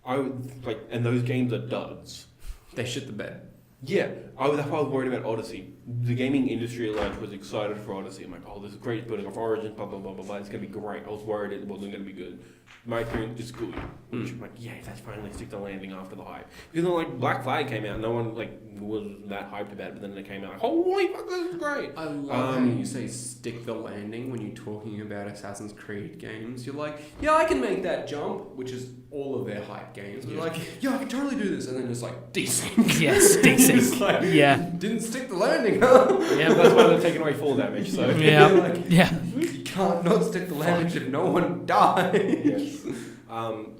And those games are duds. They shit the bed. Yeah, that's why I was worried about Odyssey. The gaming industry at large was excited for Odyssey. I'm like, oh, this is great, it's building off Origins, blah, blah, blah, blah, blah. It's going to be great. I was worried it wasn't going to be good. My experience is good. Which I'm like, yeah, that's finally stick the landing after the hype. Because then, like, Black Flag came out, no one, like, was that hyped about it, but then it came out like, holy fuck, this is great. I love how you say stick the landing when you're talking about Assassin's Creed games. You're like, yeah, I can make that jump, which is all of their hype games. We're like, yeah, I can totally do this. And then it's like, desync. Yes, desync. It's like, Yeah. Didn't stick the landing, huh? Yeah, that's why they're taking away fall damage, so. Yeah. Like, Yeah. you can't not stick the landing if no one dies. Yes.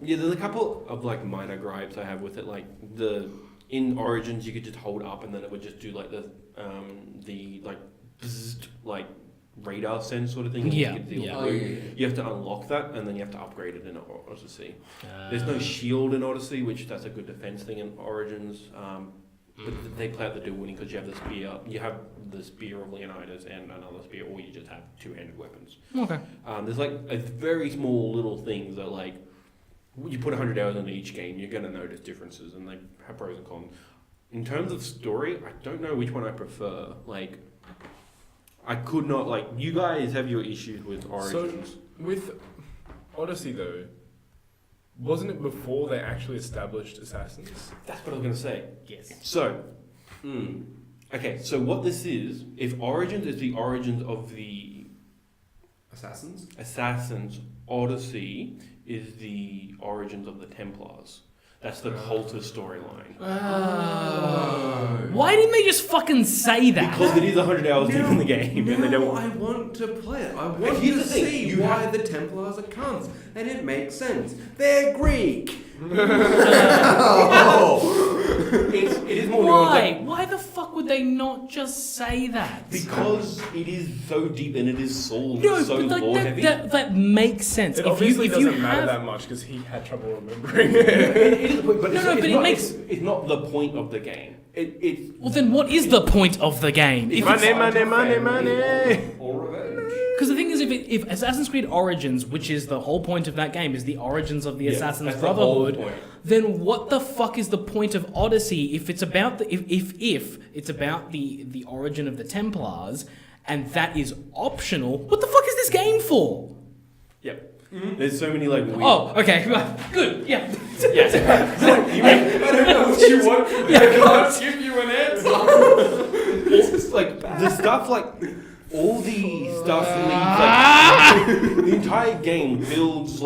There's a couple of like minor gripes I have with it. Like in Origins, you could just hold up and then it would just do like the like bzzzt, like radar sense sort of thing. Yeah, You could deal yeah. with Oh, it. yeah. You have to unlock that and then you have to upgrade it in Odyssey. There's no shield in Odyssey, which that's a good defense thing in Origins. But they play out the dual winning because you have the spear. You have the spear of Leonidas and another spear, or you just have two-handed weapons. Okay. There's like a very small little things that like you put 100 hours into each game, you're gonna notice differences, and they have pros and cons. In terms of story, I don't know which one I prefer. Like, I could not like. You guys have your issues with Origins. So, with Odyssey though, wasn't it before they actually established Assassins? That's what I was gonna say. Yes. So, okay. So what this is, if Origins is the origins of the Assassins, Odyssey is the origins of the Templars. That's the cultist storyline. Why didn't they just fucking say that? Because it is 100 hours deep in the game, and they don't. I want to play it. I want Here's to the thing, see you why have- the Templars are cunts. And it makes sense. They're Greek. It is more nuanced. Why? Like, Why the fuck would they not just say that? because it is so deep and it is so No, so but lore like heavy. that makes sense. It if obviously you doesn't matter have, that much because he had trouble remembering. It is, but No, no, but it not, makes- it's not the point of the game. It's well, then what is the point of the game? Money. Or revenge. Because the thing is, if Assassin's Creed Origins, which is the whole point of that game, is the origins of the Yeah, Assassin's that's the whole Brotherhood, point. then what the fuck is the point of Odyssey if it's about the if it's about the origin of the Templars and that is optional? What the fuck is this game for? Yep. There's so many like weird. Oh, okay, good, yeah. Yes. I don't know what you want. I can't give you an answer. It's just like the stuff like all the stuff leads like the entire game builds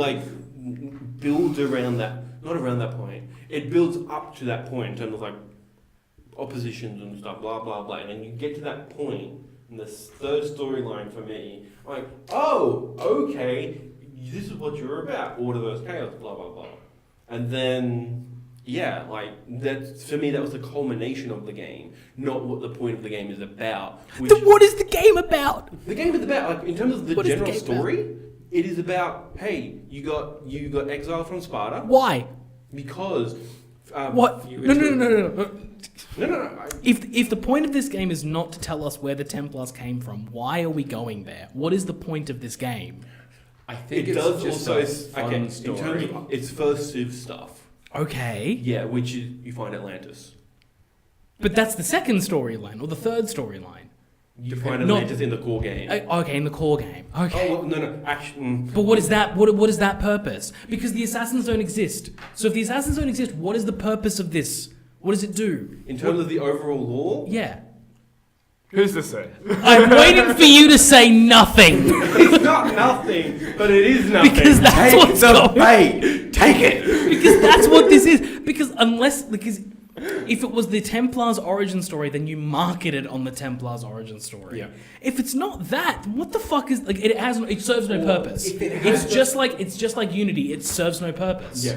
around that, not around that point. It builds up to that point in terms of like oppositions and stuff, blah blah blah, and then you get to that point in the third storyline for me. I'm like, oh, okay, this is what you're about, order versus chaos, blah blah blah, and then. Yeah, like that for me. That was the culmination of the game, not what the point of the game is about. Which Then what is the game about? the game is about, like in terms of the What is the general game story, it is about. Hey, you got exiled from Sparta Why? because. What? No. No. If the point of this game is not to tell us where the Templars came from, why are we going there? What is the point of this game? I think It it's does just also a fun in story. terms of its first Civ stuff. Okay. Yeah, which is you find Atlantis. But that's the second storyline, or the third storyline. You find Not- Atlantis in the core game. Okay, in the core game. Okay. Oh well, no, actually. But what is that? What is that purpose? Because the assassins don't exist. So if the assassins don't exist, what is the purpose of this? What does it do? In terms of the overall lore, Yeah. Who's to say? I'm waiting for you to say nothing. it's not nothing, but it is nothing. Because that's what's going. bait. Take it. Because that's what this is. Because If it was the Templars' origin story, then you market it on the Templars' origin story. Yeah. If it's not that, what the fuck is like? It serves no purpose. It's just like Unity. It serves no purpose. Yeah.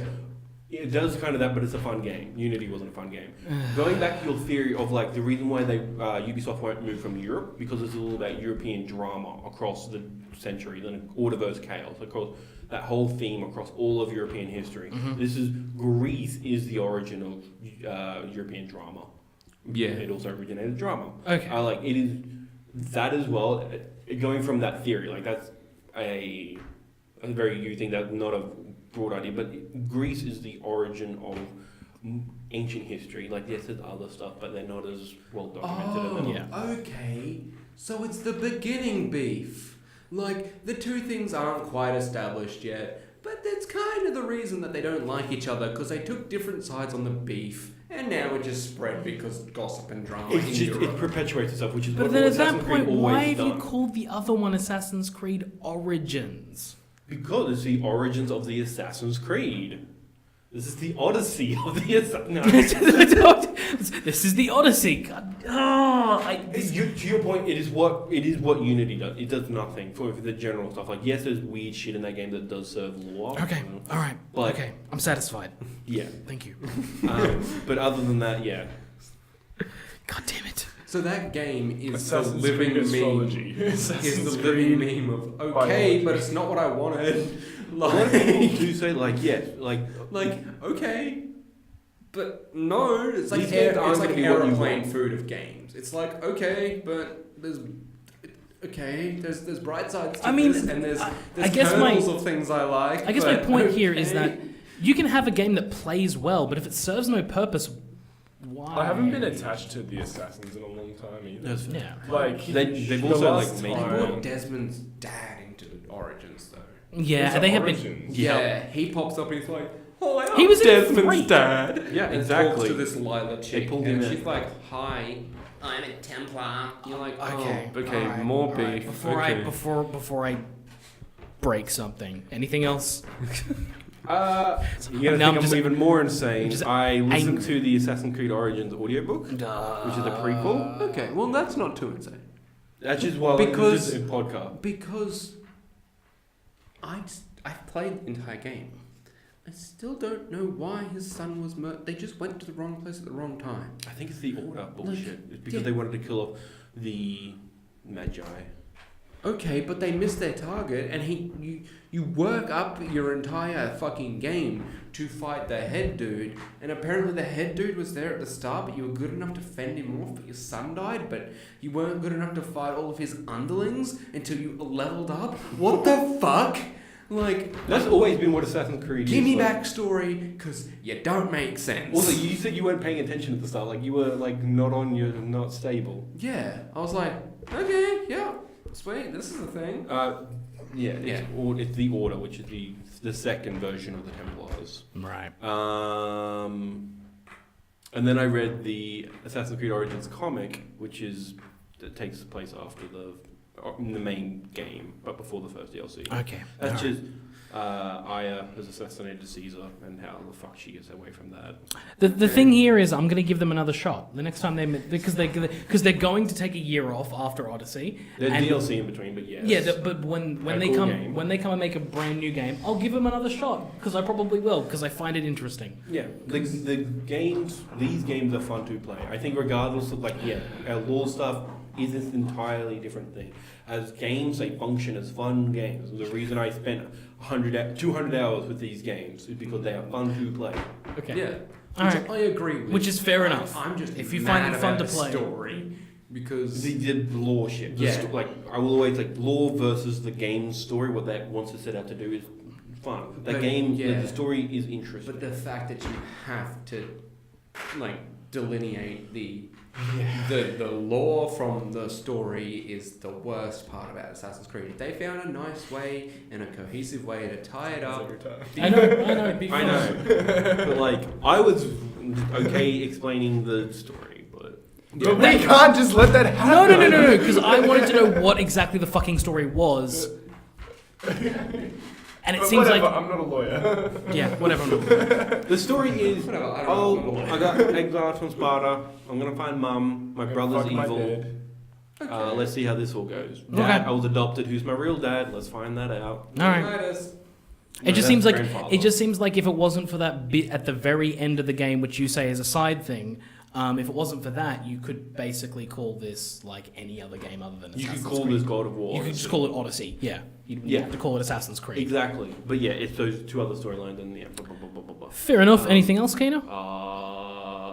It does kind of that, but it's a fun game. Unity wasn't a fun game. Going back to your theory of like the reason why they Ubisoft won't move from Europe, because it's all about European drama across the century, then order versus chaos, across that whole theme across all of European history. Greece is the origin of European drama. Yeah. It also originated drama. Okay. Like it is that as well. Going from that theory, like that's a very you think that's not a broad idea, but Greece is the origin of ancient history. Like yes, there's other stuff, but they're not as well documented. Okay. So it's the beginning beef. Like, the two things aren't quite established yet, but that's kind of the reason that they don't like each other, because they took different sides on the beef, and now it just spread because gossip and drama It perpetuates itself, which is But what then at Assassin's that Creed point, why always have done. you called the other one Assassin's Creed Origins? Because it's the origins of the Assassin's Creed. This is the Odyssey of the No. This is the Odyssey. God, To your point, it is what Unity does. It does nothing for the general stuff. Like yes, there's weird shit in that game that does serve lore. Okay, all right. But- Okay, I'm satisfied. Yeah. Thank you. But other than that, yeah. God damn it. So that game is Assassin's the living Creed meme. astrology. Is Assassin's the Creed living meme of okay, biology. but it's not what I wanted. A lot of people do say like yes, like Okay, but no, it's like These games aren't it's like gonna be what you aeroplane want. food of games. It's like okay, but there's bright sides to I mean, this, and there's I guess kernels of things I like. I guess my but point here is okay. that you can have a game that plays well, but if it serves no purpose, why? I haven't been attached to the Assassins in a long time either. Yeah. Like they've the also last like made They time- brought Desmond's dad into the Origins though. Yeah, It's they have been. Origins. Yeah, he pops up and he's like, "Hi, I'm He was in Desmond's 3. dad." Yeah, and exactly. talks to this Lila chick, pulled and him in. she's like, "Hi, I'm a Templar." You're like, Okay, "Oh, okay, alright, more alright. beef." Before I break something. Anything else? You're gonna Now think I'm I'm just- even more insane. just I listened angry. to the Assassin's Creed Origins audiobook, which is a prequel. Okay, well that's not too insane That's just well, Because- it's just a podcast. because I've played the entire game. I still don't know why his son was murdered. They just went to the wrong place at the wrong time. I think it's the order bullshit. It's because yeah. they wanted to kill off the Magi. Okay, but they missed their target, and you work up your entire fucking game to fight the head dude, and apparently the head dude was there at the start, but you were good enough to fend him off, but your son died, but you weren't good enough to fight all of his underlings until you leveled up? What the fuck? Like, That's always been what Assassin's Creed give is. me like. backstory, because you don't make sense. Also, you said you weren't paying attention at the start. Like you were like not stable. Yeah, I was like, okay, yeah, sweet, this is a thing. Yeah, it's the Order, which is the second version of the Templars. Right. And then I read the Assassin's Creed Origins comic, that takes place after the main game, but before the first DLC. Okay. That's alright. just Aya has assassinated Caesar and how the fuck she gets away from that. The thing here is I'm going to give them another shot the next time because they're going to take a year off after Odyssey. There's and- DLC in between, but yes. Yeah, but when A they cool come game. when they come and make a brand new game, I'll give them another shot because I probably will because I find it interesting. Yeah, the games, these games are fun to play. I think regardless of our lore stuff is this entirely different thing. As games, they function as fun games. The reason I spent 200 hours with these games is because they are fun to play. Okay. Yeah, All which right. I agree with. Which is fair enough. I'm just If you mad find it fun about to the play. story because The lore shit. Yeah. I will always lore versus the game's story. What that wants to set out to do is fun. The But, game, yeah. the story is interesting. but the fact that you have to delineate the lore from the story is the worst part about Assassin's Creed. If they found a nice way and a cohesive way to tie it up, Every time. I know. It'd be I fun. know, but I was okay explaining the story, but But we can't just let that happen. No, because I wanted to know what exactly the fucking story was. And it But seems whatever, like I'm not a lawyer. yeah, whatever. The story is, Whatever, I don't oh, know. I got exiled from Sparta. I'm gonna find mum. My brother's Fuck my evil. dad. Let's see how this all goes. Okay. Dad, I was adopted. Who's my real dad? Let's find that out. All right. Leonidas. It just No, seems that's like grandfather. if it wasn't for that bit at the very end of the game, which you say is a side thing, if it wasn't for that, you could basically call this like any other game other than You Assassin's could call Creed. this God of War. You could just call it Odyssey. Yeah, you wouldn't Yeah. have to call it Assassin's Creed. Exactly. But yeah, it's those two other storylines and yeah. Fair enough. Anything else, Keena?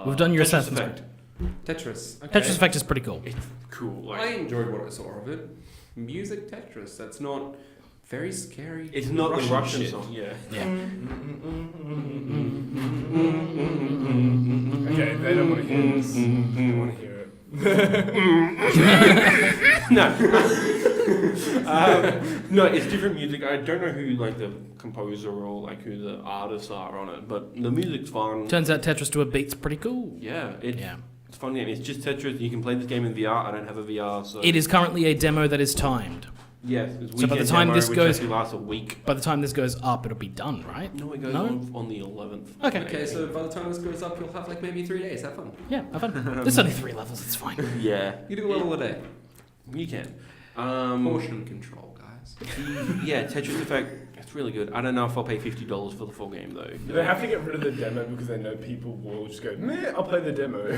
We've done your Tetris Assassin's Effect. Tetris. Okay. Tetris Effect is pretty cool. It's cool. I enjoyed what I saw of it. Music Tetris. That's not very scary. It's not the Russian shit. song. Yeah. Yeah. Okay, they don't want to hear this. They don't want to hear it. No, it's different music. I don't know who like the composer or like who the artists are on it, but the music's fun. Turns out Tetris to a beat's pretty cool. Yeah, it's Yeah. it's a fun game. It's just Tetris. You can play this game in VR. I don't have a VR, so It is currently a demo that is timed. yes. It's So by the weekend time demo, this which goes- actually lasts a week. By the time this goes up, it'll be done, right? No, it goes No? on the 11th. Okay. Okay, so by the time this goes up, you'll have like maybe 3 days. Have fun. Yeah, have fun. There's only 3 levels. It's fine. Yeah, You do a level a day. you can. Portion control, guys. Yeah, Tetris Effect. It's really good. I don't know if I'll pay $50 for the full game though. They have to get rid of the demo because they know people will just go, meh, I'll play the demo.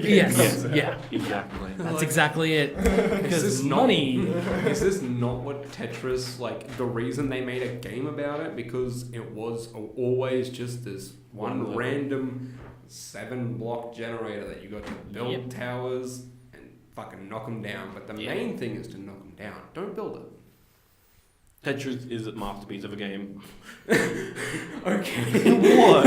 Yes. Yeah. Exactly. That's exactly it. Is Because this money. Is this not what Tetris, like, the reason they made a game about it? Because it was always just this One one level. random 7-block generator that you got to build Yep. towers and fucking knock them down. But the Yeah. main thing is to knock them down. Don't build it. Tetris is a masterpiece of a game. Okay. What?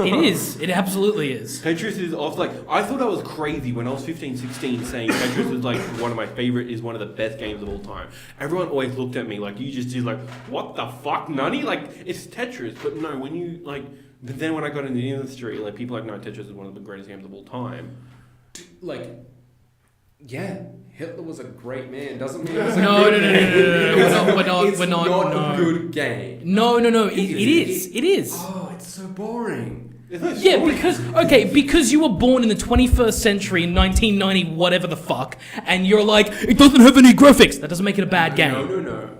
It is. It absolutely is. Tetris is off. Like I thought I was crazy when I was 15, 16, saying Tetris is like one of my favorite, is one of the best games of all time. Everyone always looked at me like you just did like, what the fuck, nutty? Like it's Tetris, but no, when you like. But then when I got into the industry, like people are like, no, Tetris is one of the greatest games of all time. Like, yeah, Hitler was a great man. Doesn't mean it's a No, good no, no, game. we're not. It's not No. a good game. No. It is. It is. Oh, it's so boring. Yeah, because you were born in the 21st century in 1990, whatever the fuck, and you're like, it doesn't have any graphics. That doesn't make it a bad game. No.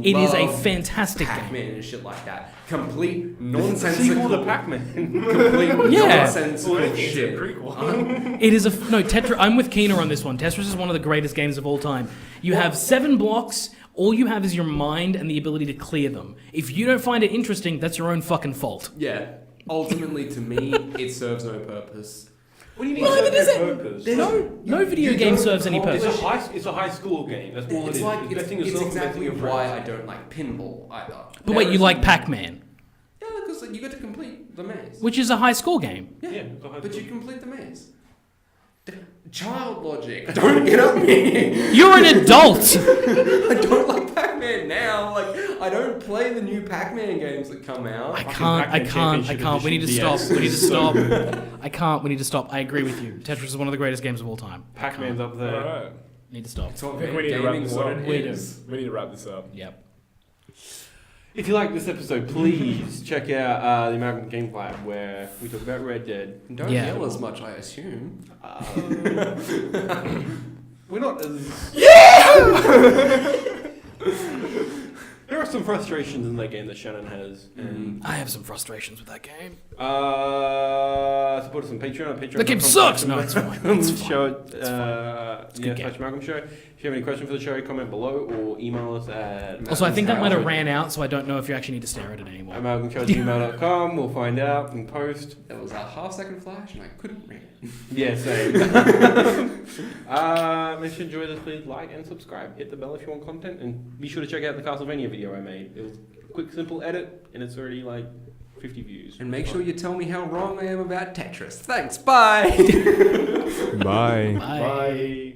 It is a love fantastic game. Pac-Man and shit like that. Complete Sequel nonsensical. to Pac-Man. Complete Yeah. nonsensical It's a shit. prequel. It is Tetris. I'm with Keena on this one. Tetris is one of the greatest games of all time. You have 7 blocks. All you have is your mind and the ability to clear them. If you don't find it interesting, that's your own fucking fault. Yeah. Ultimately, to me, it serves no purpose. What do you mean? No, it it serves isn't. purpose? No video You game don't serves any call it purpose. It's a high school game. That's all It's it is. like Besting it's yourself, exactly besting your why friends. I don't like pinball either. But wait, you There like is- Pac-Man, Yeah, because you get to complete the maze. which is a high score game. Yeah, it's a high but school. you complete the maze. Child logic. Don't get at me. You're an adult. I don't like Pac-Man now. Like, I don't play the new Pac-Man games that come out. I Pac-Man Championship We need to Edition stop. DS. We need to stop. I can't. We need to stop. I agree with you. Tetris is one of the greatest games of all time. I Pac-Man's can't. up there. Alright. Need to stop. It's all I think made we need to wrap gaming this what up. it We do. is. We need to wrap this up. Yep. If you like this episode, please check out the Amalgam Game Lab where we talk about Red Dead. Don't Yeah. yell as much, I assume. We're not as... There are some frustrations in that game that Shannon has. And I have some frustrations with that game. support us on Patreon. The game sucks! No, it's fine. It's fine. Show it, It's a good game. /Amalgam Show. If you have any questions for the show, comment below or email us at Also, I think that might have ran out, so I don't know if you actually need to stare at it anymore. amalgamshow@gmail.com. We'll find out and post. There was a half-second flash and I couldn't read it. Yeah, same. If you enjoy this, please like and subscribe. Hit the bell if you want content, and be sure to check out the Castlevania video I made. It was a quick, simple edit, and it's already like 50 views. And make sure you tell me how wrong I am about Tetris. Thanks, bye! Bye. Bye. Bye.